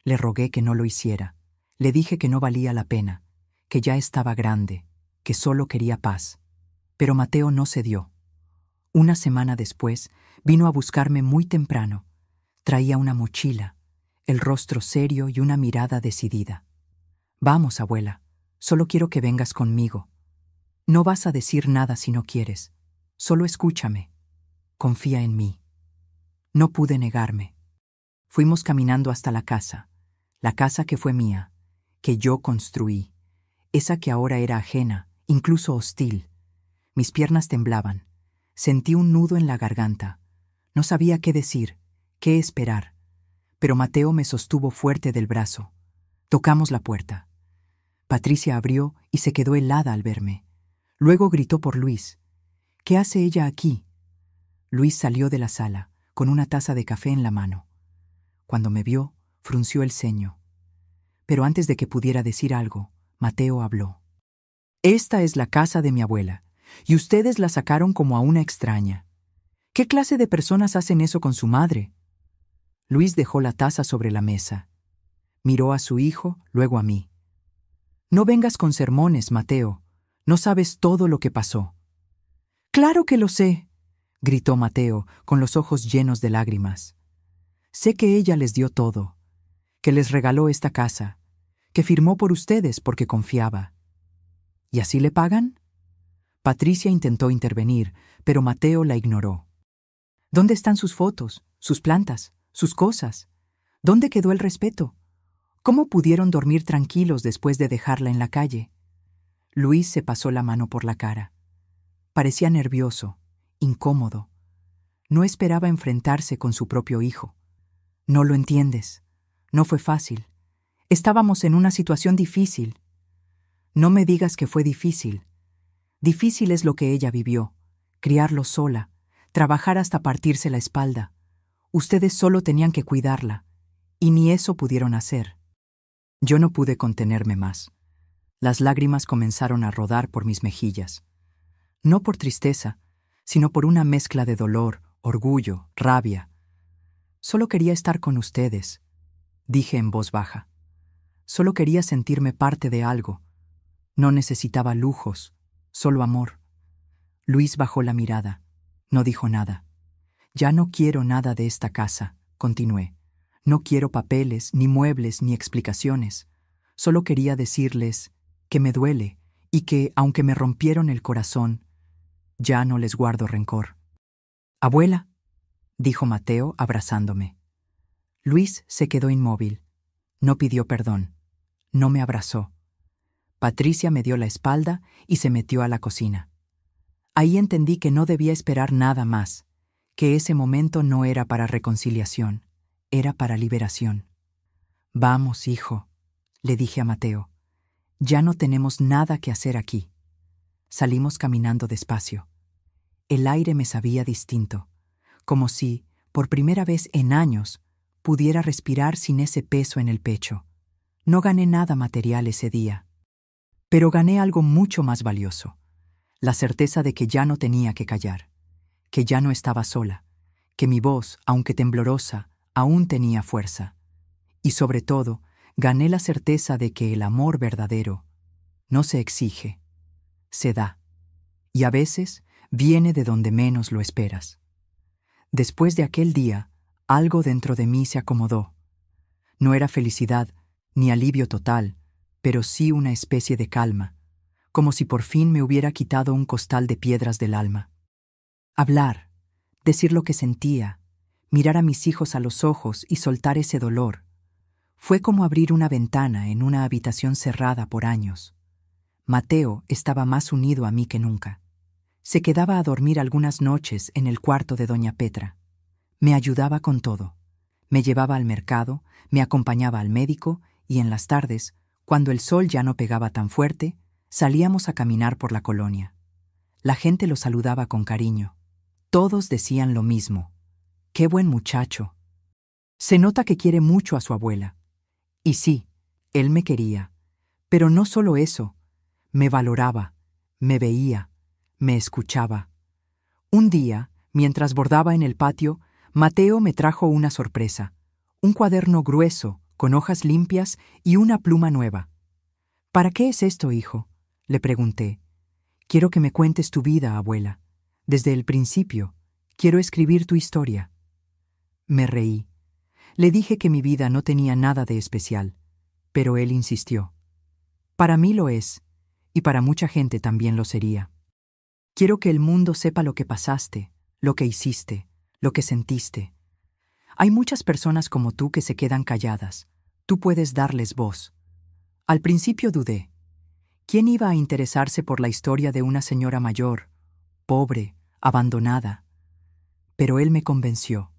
Le rogué que no lo hiciera. Le dije que no valía la pena, que ya estaba grande, que solo quería paz. Pero Mateo no cedió. Una semana después, vino a buscarme muy temprano. Traía una mochila, el rostro serio y una mirada decidida. «Vamos, abuela, solo quiero que vengas conmigo. No vas a decir nada si no quieres. Solo escúchame. Confía en mí». No pude negarme. Fuimos caminando hasta la casa que fue mía, que yo construí, esa que ahora era ajena, incluso hostil. Mis piernas temblaban. Sentí un nudo en la garganta. No sabía qué decir, qué esperar. Pero Mateo me sostuvo fuerte del brazo. Tocamos la puerta. Patricia abrió y se quedó helada al verme. Luego gritó por Luis. «¿Qué hace ella aquí?» Luis salió de la sala, con una taza de café en la mano. Cuando me vio, frunció el ceño. Pero antes de que pudiera decir algo, Mateo habló. «Esta es la casa de mi abuela, y ustedes la sacaron como a una extraña. ¿Qué clase de personas hacen eso con su madre?» Luis dejó la taza sobre la mesa. Miró a su hijo, luego a mí. «No vengas con sermones, Mateo. No sabes todo lo que pasó». «Claro que lo sé», gritó Mateo, con los ojos llenos de lágrimas. «Sé que ella les dio todo, que les regaló esta casa, que firmó por ustedes porque confiaba. ¿Y así le pagan?» Patricia intentó intervenir, pero Mateo la ignoró. «¿Dónde están sus fotos, sus plantas, sus cosas? ¿Dónde quedó el respeto? ¿Cómo pudieron dormir tranquilos después de dejarla en la calle?» Luis se pasó la mano por la cara. Parecía nervioso, incómodo. No esperaba enfrentarse con su propio hijo. «No lo entiendes. No fue fácil. Estábamos en una situación difícil». «No me digas que fue difícil. Difícil es lo que ella vivió. Criarlo sola, trabajar hasta partirse la espalda. Ustedes solo tenían que cuidarla, y ni eso pudieron hacer». Yo no pude contenerme más. Las lágrimas comenzaron a rodar por mis mejillas. No por tristeza, sino por una mezcla de dolor, orgullo, rabia. «Solo quería estar con ustedes», dije en voz baja. «Solo quería sentirme parte de algo. No necesitaba lujos, solo amor». Luis bajó la mirada. No dijo nada. «Ya no quiero nada de esta casa», continué. «No quiero papeles, ni muebles, ni explicaciones. Solo quería decirles que me duele y que, aunque me rompieron el corazón, ya no les guardo rencor». «Abuela», dijo Mateo abrazándome. Luis se quedó inmóvil. No pidió perdón. No me abrazó. Patricia me dio la espalda y se metió a la cocina. Ahí entendí que no debía esperar nada más, que ese momento no era para reconciliación, era para liberación. «Vamos, hijo», le dije a Mateo. «Ya no tenemos nada que hacer aquí». Salimos caminando despacio. El aire me sabía distinto, como si, por primera vez en años, pudiera respirar sin ese peso en el pecho. No gané nada material ese día, pero gané algo mucho más valioso, la certeza de que ya no tenía que callar. que ya no estaba sola, que mi voz, aunque temblorosa, aún tenía fuerza. Y sobre todo, gané la certeza de que el amor verdadero no se exige, se da, y a veces viene de donde menos lo esperas. Después de aquel día, algo dentro de mí se acomodó. No era felicidad, ni alivio total, pero sí una especie de calma, como si por fin me hubiera quitado un costal de piedras del alma. Hablar, decir lo que sentía, mirar a mis hijos a los ojos y soltar ese dolor, fue como abrir una ventana en una habitación cerrada por años. Mateo estaba más unido a mí que nunca. Se quedaba a dormir algunas noches en el cuarto de doña Petra. Me ayudaba con todo. Me llevaba al mercado, me acompañaba al médico y en las tardes, cuando el sol ya no pegaba tan fuerte, salíamos a caminar por la colonia. La gente lo saludaba con cariño. Todos decían lo mismo. ¡Qué buen muchacho! Se nota que quiere mucho a su abuela. Y sí, él me quería. Pero no solo eso. Me valoraba, me veía, me escuchaba. Un día, mientras bordaba en el patio, Mateo me trajo una sorpresa. Un cuaderno grueso, con hojas limpias y una pluma nueva. ¿Para qué es esto, hijo?, le pregunté. Quiero que me cuentes tu vida, abuela. Desde el principio, quiero escribir tu historia. Me reí. Le dije que mi vida no tenía nada de especial, pero él insistió. Para mí lo es, y para mucha gente también lo sería. Quiero que el mundo sepa lo que pasaste, lo que hiciste, lo que sentiste. Hay muchas personas como tú que se quedan calladas. Tú puedes darles voz. Al principio dudé. ¿Quién iba a interesarse por la historia de una señora mayor, pobre, abandonada? Pero él me convenció.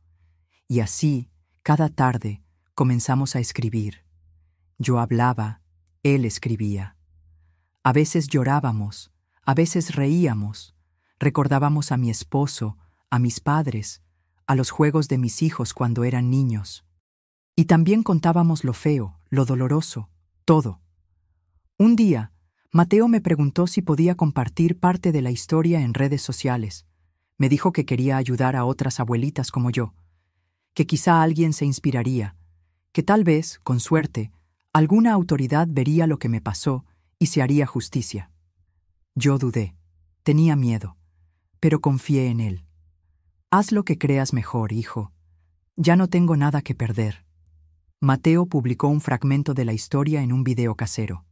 Y así, cada tarde, comenzamos a escribir. Yo hablaba, él escribía. A veces llorábamos, a veces reíamos, recordábamos a mi esposo, a mis padres, a los juegos de mis hijos cuando eran niños. Y también contábamos lo feo, lo doloroso, todo. Un día, Mateo me preguntó si podía compartir parte de la historia en redes sociales. Me dijo que quería ayudar a otras abuelitas como yo, que quizá alguien se inspiraría, que tal vez, con suerte, alguna autoridad vería lo que me pasó y se haría justicia. Yo dudé, tenía miedo, pero confié en él. Haz lo que creas mejor, hijo. Ya no tengo nada que perder. Mateo publicó un fragmento de la historia en un video casero.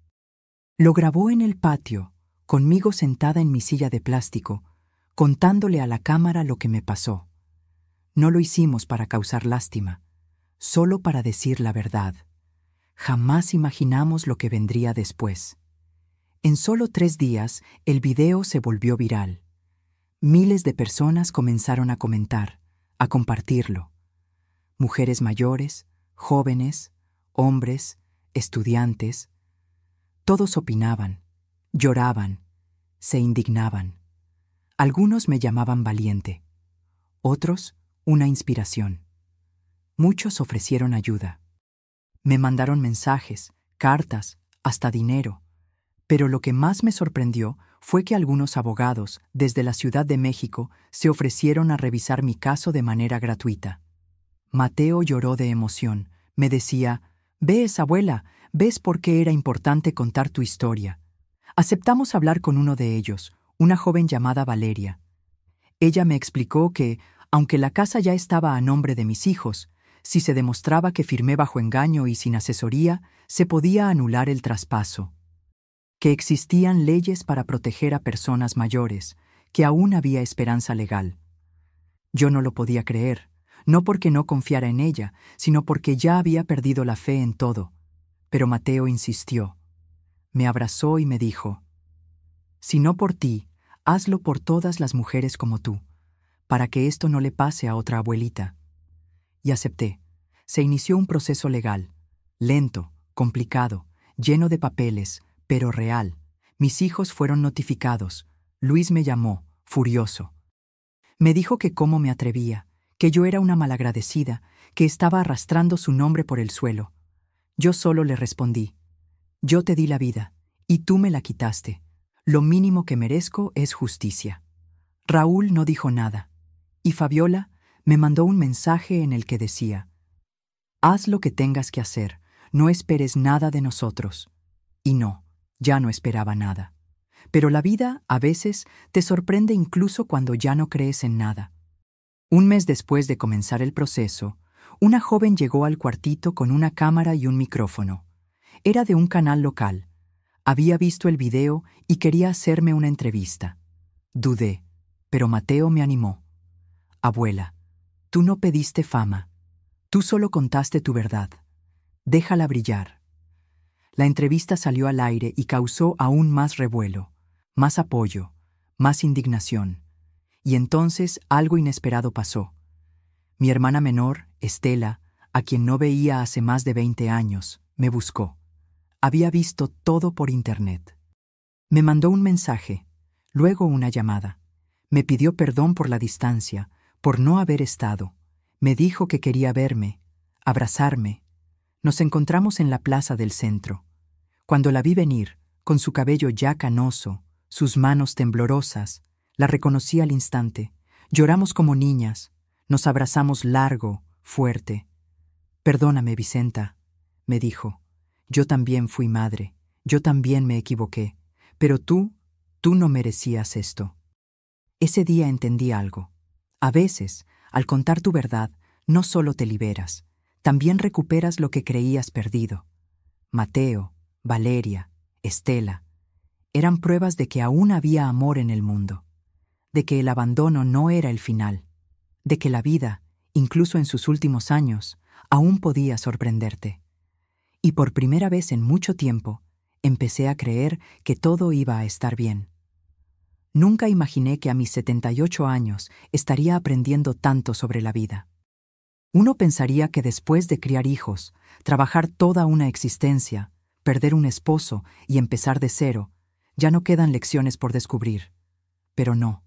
Lo grabó en el patio, conmigo sentada en mi silla de plástico, contándole a la cámara lo que me pasó. No lo hicimos para causar lástima, solo para decir la verdad. Jamás imaginamos lo que vendría después. En solo 3 días, el video se volvió viral. Miles de personas comenzaron a comentar, a compartirlo. Mujeres mayores, jóvenes, hombres, estudiantes. Todos opinaban, lloraban, se indignaban. Algunos me llamaban valiente, otros una inspiración. Muchos ofrecieron ayuda. Me mandaron mensajes, cartas, hasta dinero. Pero lo que más me sorprendió fue que algunos abogados, desde la Ciudad de México, se ofrecieron a revisar mi caso de manera gratuita. Mateo lloró de emoción. Me decía, «¿Ves, abuela? ¿Ves por qué era importante contar tu historia?» Aceptamos hablar con uno de ellos, una joven llamada Valeria. Ella me explicó que, aunque la casa ya estaba a nombre de mis hijos, si se demostraba que firmé bajo engaño y sin asesoría, se podía anular el traspaso. Que existían leyes para proteger a personas mayores, que aún había esperanza legal. Yo no lo podía creer, no porque no confiara en ella, sino porque ya había perdido la fe en todo. Pero Mateo insistió. Me abrazó y me dijo, «Si no por ti, hazlo por todas las mujeres como tú, para que esto no le pase a otra abuelita». Y acepté. Se inició un proceso legal, lento, complicado, lleno de papeles, pero real. Mis hijos fueron notificados. Luis me llamó, furioso. Me dijo que cómo me atrevía, que yo era una malagradecida, que estaba arrastrando su nombre por el suelo. Yo solo le respondí, «Yo te di la vida, y tú me la quitaste. Lo mínimo que merezco es justicia». Raúl no dijo nada. Y Fabiola me mandó un mensaje en el que decía: haz lo que tengas que hacer, no esperes nada de nosotros. Y no, ya no esperaba nada. Pero la vida, a veces, te sorprende incluso cuando ya no crees en nada. Un mes después de comenzar el proceso, una joven llegó al cuartito con una cámara y un micrófono. Era de un canal local. Había visto el video y quería hacerme una entrevista. Dudé, pero Mateo me animó. Abuela, tú no pediste fama. Tú solo contaste tu verdad. Déjala brillar. La entrevista salió al aire y causó aún más revuelo, más apoyo, más indignación. Y entonces algo inesperado pasó. Mi hermana menor, Estela, a quien no veía hace más de 20 años, me buscó. Había visto todo por internet. Me mandó un mensaje, luego una llamada. Me pidió perdón por la distancia, por no haber estado. Me dijo que quería verme, abrazarme. Nos encontramos en la plaza del centro. Cuando la vi venir, con su cabello ya canoso, sus manos temblorosas, la reconocí al instante. Lloramos como niñas, nos abrazamos largo, fuerte. Perdóname, Vicenta, me dijo. Yo también fui madre, yo también me equivoqué, pero tú no merecías esto. Ese día entendí algo. A veces, al contar tu verdad, no solo te liberas, también recuperas lo que creías perdido. Mateo, Valeria, Estela, eran pruebas de que aún había amor en el mundo, de que el abandono no era el final, de que la vida, incluso en sus últimos años, aún podía sorprenderte. Y por primera vez en mucho tiempo, empecé a creer que todo iba a estar bien. Nunca imaginé que a mis 78 años estaría aprendiendo tanto sobre la vida. Uno pensaría que después de criar hijos, trabajar toda una existencia, perder un esposo y empezar de cero, ya no quedan lecciones por descubrir. Pero no.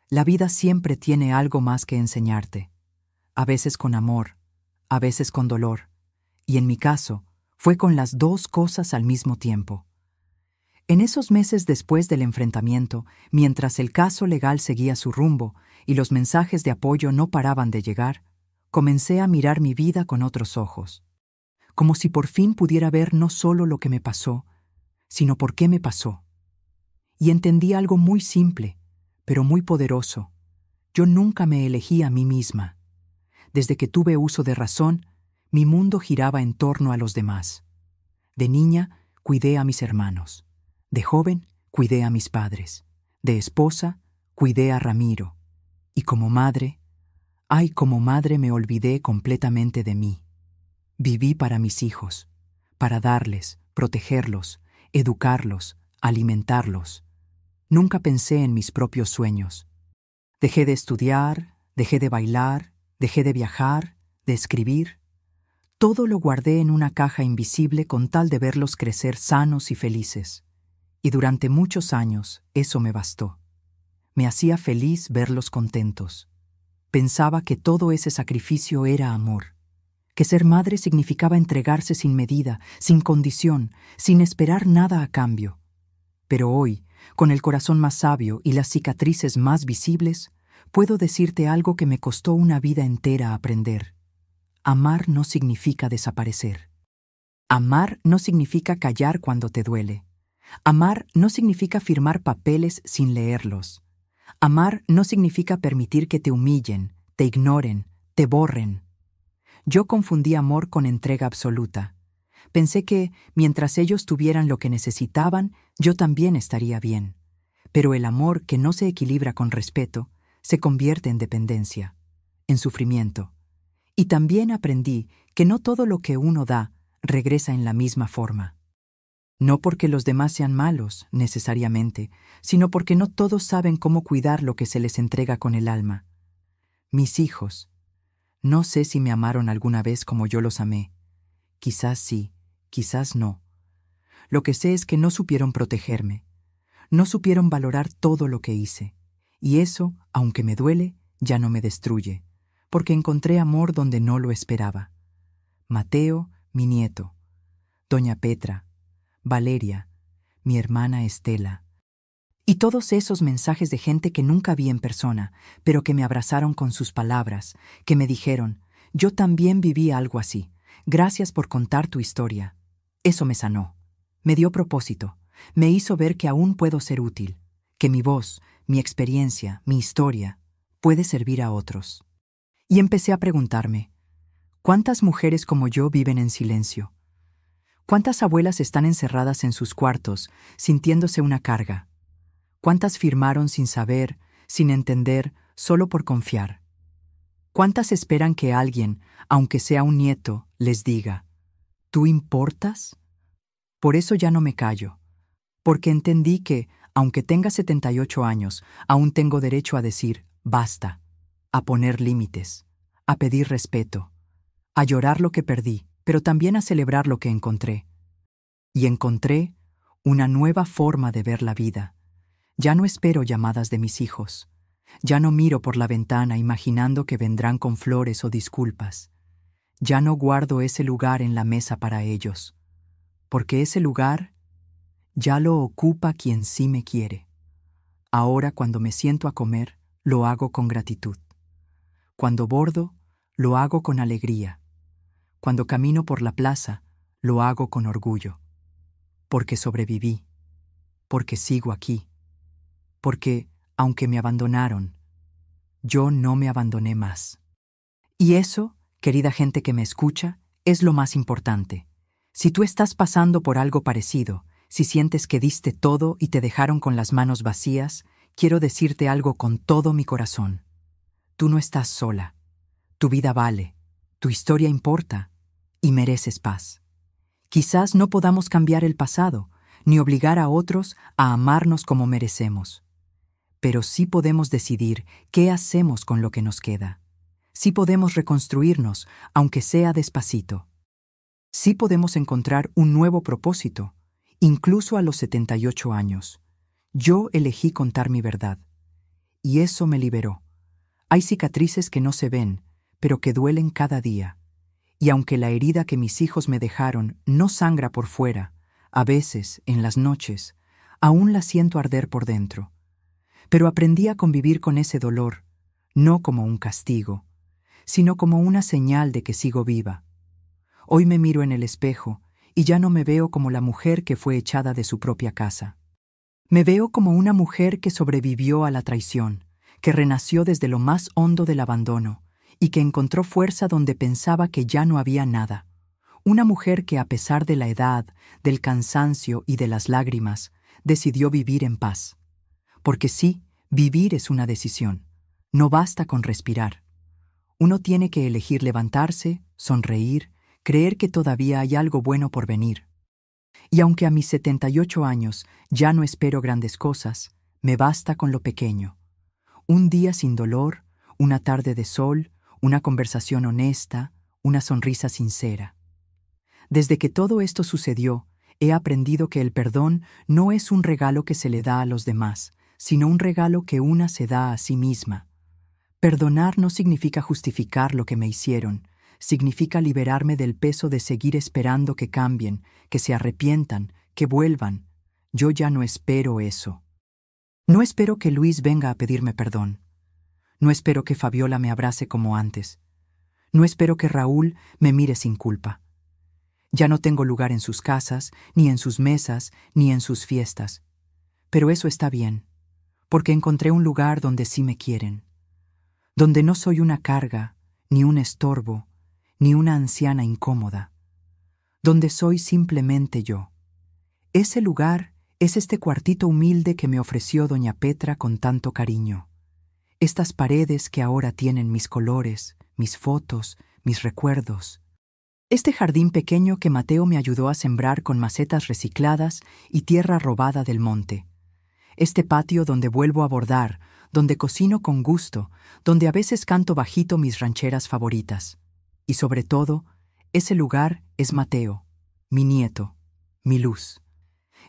La vida siempre tiene algo más que enseñarte. A veces con amor, a veces con dolor. Y en mi caso, fue con las dos cosas al mismo tiempo. En esos meses después del enfrentamiento, mientras el caso legal seguía su rumbo y los mensajes de apoyo no paraban de llegar, comencé a mirar mi vida con otros ojos, como si por fin pudiera ver no solo lo que me pasó, sino por qué me pasó. Y entendí algo muy simple, pero muy poderoso. Yo nunca me elegí a mí misma. Desde que tuve uso de razón, mi mundo giraba en torno a los demás. De niña, cuidé a mis hermanos. De joven, cuidé a mis padres. De esposa, cuidé a Ramiro. Y como madre, como madre me olvidé completamente de mí. Viví para mis hijos, para darles, protegerlos, educarlos, alimentarlos. Nunca pensé en mis propios sueños. Dejé de estudiar, dejé de bailar, dejé de viajar, de escribir. Todo lo guardé en una caja invisible con tal de verlos crecer sanos y felices. Y durante muchos años eso me bastó. Me hacía feliz verlos contentos. Pensaba que todo ese sacrificio era amor, que ser madre significaba entregarse sin medida, sin condición, sin esperar nada a cambio. Pero hoy, con el corazón más sabio y las cicatrices más visibles, puedo decirte algo que me costó una vida entera aprender. Amar no significa desaparecer. Amar no significa callar cuando te duele. Amar no significa firmar papeles sin leerlos. Amar no significa permitir que te humillen, te ignoren, te borren. Yo confundí amor con entrega absoluta. Pensé que, mientras ellos tuvieran lo que necesitaban, yo también estaría bien. Pero el amor que no se equilibra con respeto se convierte en dependencia, en sufrimiento. Y también aprendí que no todo lo que uno da regresa en la misma forma. No porque los demás sean malos, necesariamente, sino porque no todos saben cómo cuidar lo que se les entrega con el alma. Mis hijos. No sé si me amaron alguna vez como yo los amé. Quizás sí, quizás no. Lo que sé es que no supieron protegerme. No supieron valorar todo lo que hice. Y eso, aunque me duele, ya no me destruye, porque encontré amor donde no lo esperaba. Mateo, mi nieto. Doña Petra. Valeria, mi hermana Estela. Y todos esos mensajes de gente que nunca vi en persona, pero que me abrazaron con sus palabras, que me dijeron, yo también viví algo así. Gracias por contar tu historia. Eso me sanó. Me dio propósito. Me hizo ver que aún puedo ser útil, que mi voz, mi experiencia, mi historia, puede servir a otros. Y empecé a preguntarme, ¿cuántas mujeres como yo viven en silencio? ¿Cuántas abuelas están encerradas en sus cuartos, sintiéndose una carga? ¿Cuántas firmaron sin saber, sin entender, solo por confiar? ¿Cuántas esperan que alguien, aunque sea un nieto, les diga, ¿tú importas? Por eso ya no me callo, porque entendí que, aunque tenga 78 años, aún tengo derecho a decir, basta, a poner límites, a pedir respeto, a llorar lo que perdí, pero también a celebrar lo que encontré. Y encontré una nueva forma de ver la vida. Ya no espero llamadas de mis hijos. Ya no miro por la ventana imaginando que vendrán con flores o disculpas. Ya no guardo ese lugar en la mesa para ellos, porque ese lugar ya lo ocupa quien sí me quiere. Ahora cuando me siento a comer, lo hago con gratitud. Cuando bordo, lo hago con alegría. Cuando camino por la plaza, lo hago con orgullo. Porque sobreviví, porque sigo aquí, porque, aunque me abandonaron, yo no me abandoné más. Y eso, querida gente que me escucha, es lo más importante. Si tú estás pasando por algo parecido, si sientes que diste todo y te dejaron con las manos vacías, quiero decirte algo con todo mi corazón. Tú no estás sola. Tu vida vale, tu historia importa y mereces paz. Quizás no podamos cambiar el pasado, ni obligar a otros a amarnos como merecemos. Pero sí podemos decidir qué hacemos con lo que nos queda. Sí podemos reconstruirnos, aunque sea despacito. Sí podemos encontrar un nuevo propósito, incluso a los 78 años. Yo elegí contar mi verdad. Y eso me liberó. Hay cicatrices que no se ven, pero que duelen cada día. Y aunque la herida que mis hijos me dejaron no sangra por fuera, a veces, en las noches, aún la siento arder por dentro. Pero aprendí a convivir con ese dolor, no como un castigo, sino como una señal de que sigo viva. Hoy me miro en el espejo y ya no me veo como la mujer que fue echada de su propia casa. Me veo como una mujer que sobrevivió a la traición, que renació desde lo más hondo del abandono y que encontró fuerza donde pensaba que ya no había nada. Una mujer que, a pesar de la edad, del cansancio y de las lágrimas, decidió vivir en paz. Porque sí, vivir es una decisión. No basta con respirar. Uno tiene que elegir levantarse, sonreír, creer que todavía hay algo bueno por venir. Y aunque a mis 78 años ya no espero grandes cosas, me basta con lo pequeño. Un día sin dolor, una tarde de sol, una conversación honesta, una sonrisa sincera. Desde que todo esto sucedió, he aprendido que el perdón no es un regalo que se le da a los demás, sino un regalo que una se da a sí misma. Perdonar no significa justificar lo que me hicieron, significa liberarme del peso de seguir esperando que cambien, que se arrepientan, que vuelvan. Yo ya no espero eso. No espero que Luis venga a pedirme perdón. No espero que Fabiola me abrace como antes. No espero que Raúl me mire sin culpa. Ya no tengo lugar en sus casas, ni en sus mesas, ni en sus fiestas. Pero eso está bien, porque encontré un lugar donde sí me quieren, donde no soy una carga, ni un estorbo, ni una anciana incómoda, donde soy simplemente yo. Ese lugar es este cuartito humilde que me ofreció doña Petra con tanto cariño. Estas paredes que ahora tienen mis colores, mis fotos, mis recuerdos. Este jardín pequeño que Mateo me ayudó a sembrar con macetas recicladas y tierra robada del monte. Este patio donde vuelvo a bordar, donde cocino con gusto, donde a veces canto bajito mis rancheras favoritas. Y sobre todo, ese lugar es Mateo, mi nieto, mi luz.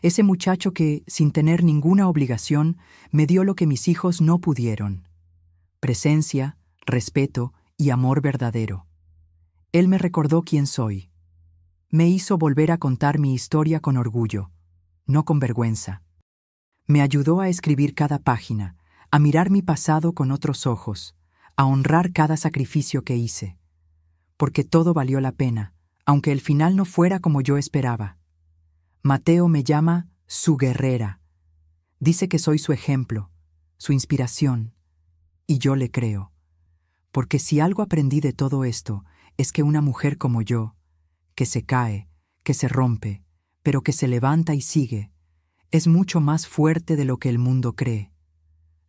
Ese muchacho que, sin tener ninguna obligación, me dio lo que mis hijos no pudieron: presencia, respeto y amor verdadero. Él me recordó quién soy. Me hizo volver a contar mi historia con orgullo, no con vergüenza. Me ayudó a escribir cada página, a mirar mi pasado con otros ojos, a honrar cada sacrificio que hice. Porque todo valió la pena, aunque el final no fuera como yo esperaba. Mateo me llama su guerrera. Dice que soy su ejemplo, su inspiración, y yo le creo. Porque si algo aprendí de todo esto, es que una mujer como yo, que se cae, que se rompe, pero que se levanta y sigue, es mucho más fuerte de lo que el mundo cree.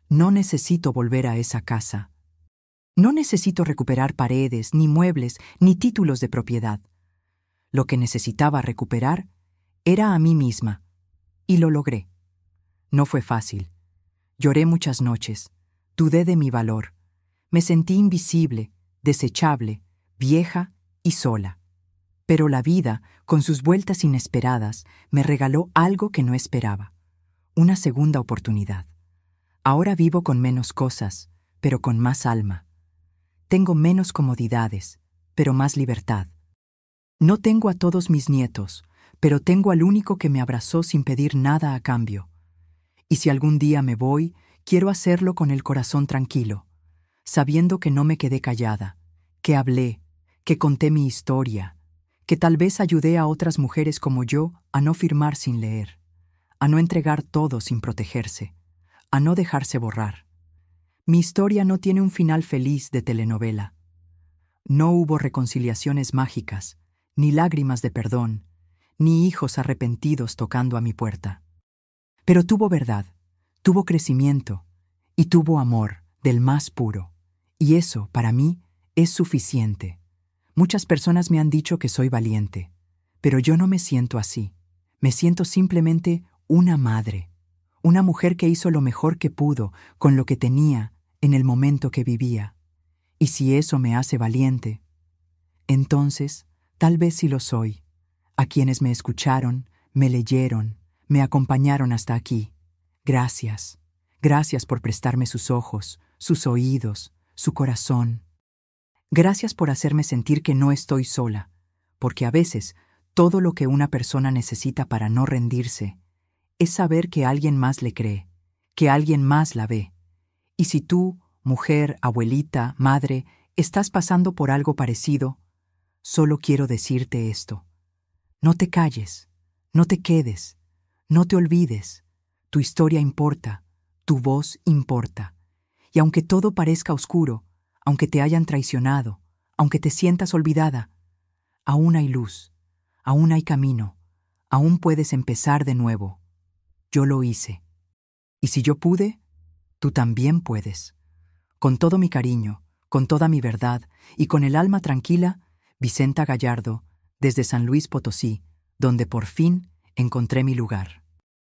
No necesito volver a esa casa. No necesito recuperar paredes, ni muebles, ni títulos de propiedad. Lo que necesitaba recuperar era a mí misma, y lo logré. No fue fácil. Lloré muchas noches, dudé de mi valor. Me sentí invisible, desechable, vieja y sola. Pero la vida, con sus vueltas inesperadas, me regaló algo que no esperaba. Una segunda oportunidad. Ahora vivo con menos cosas, pero con más alma. Tengo menos comodidades, pero más libertad. No tengo a todos mis nietos, pero tengo al único que me abrazó sin pedir nada a cambio. Y si algún día me voy, quiero hacerlo con el corazón tranquilo, sabiendo que no me quedé callada, que hablé, que conté mi historia, que tal vez ayudé a otras mujeres como yo a no firmar sin leer, a no entregar todo sin protegerse, a no dejarse borrar. Mi historia no tiene un final feliz de telenovela. No hubo reconciliaciones mágicas, ni lágrimas de perdón, ni hijos arrepentidos tocando a mi puerta. Pero tuvo verdad, tuvo crecimiento y tuvo amor del más puro. Y eso, para mí, es suficiente. Muchas personas me han dicho que soy valiente, pero yo no me siento así. Me siento simplemente una madre, una mujer que hizo lo mejor que pudo con lo que tenía en el momento que vivía. Y si eso me hace valiente, entonces, tal vez sí lo soy. A quienes me escucharon, me leyeron, me acompañaron hasta aquí. Gracias. Gracias por prestarme sus ojos, sus oídos, su corazón. Gracias por hacerme sentir que no estoy sola, porque a veces todo lo que una persona necesita para no rendirse es saber que alguien más le cree, que alguien más la ve. Y si tú, mujer, abuelita, madre, estás pasando por algo parecido, solo quiero decirte esto. No te calles, no te quedes, no te olvides. Tu historia importa, tu voz importa. Y aunque todo parezca oscuro, aunque te hayan traicionado, aunque te sientas olvidada, aún hay luz, aún hay camino, aún puedes empezar de nuevo. Yo lo hice. Y si yo pude, tú también puedes. Con todo mi cariño, con toda mi verdad y con el alma tranquila, Vicenta Gallardo, desde San Luis Potosí, donde por fin encontré mi lugar.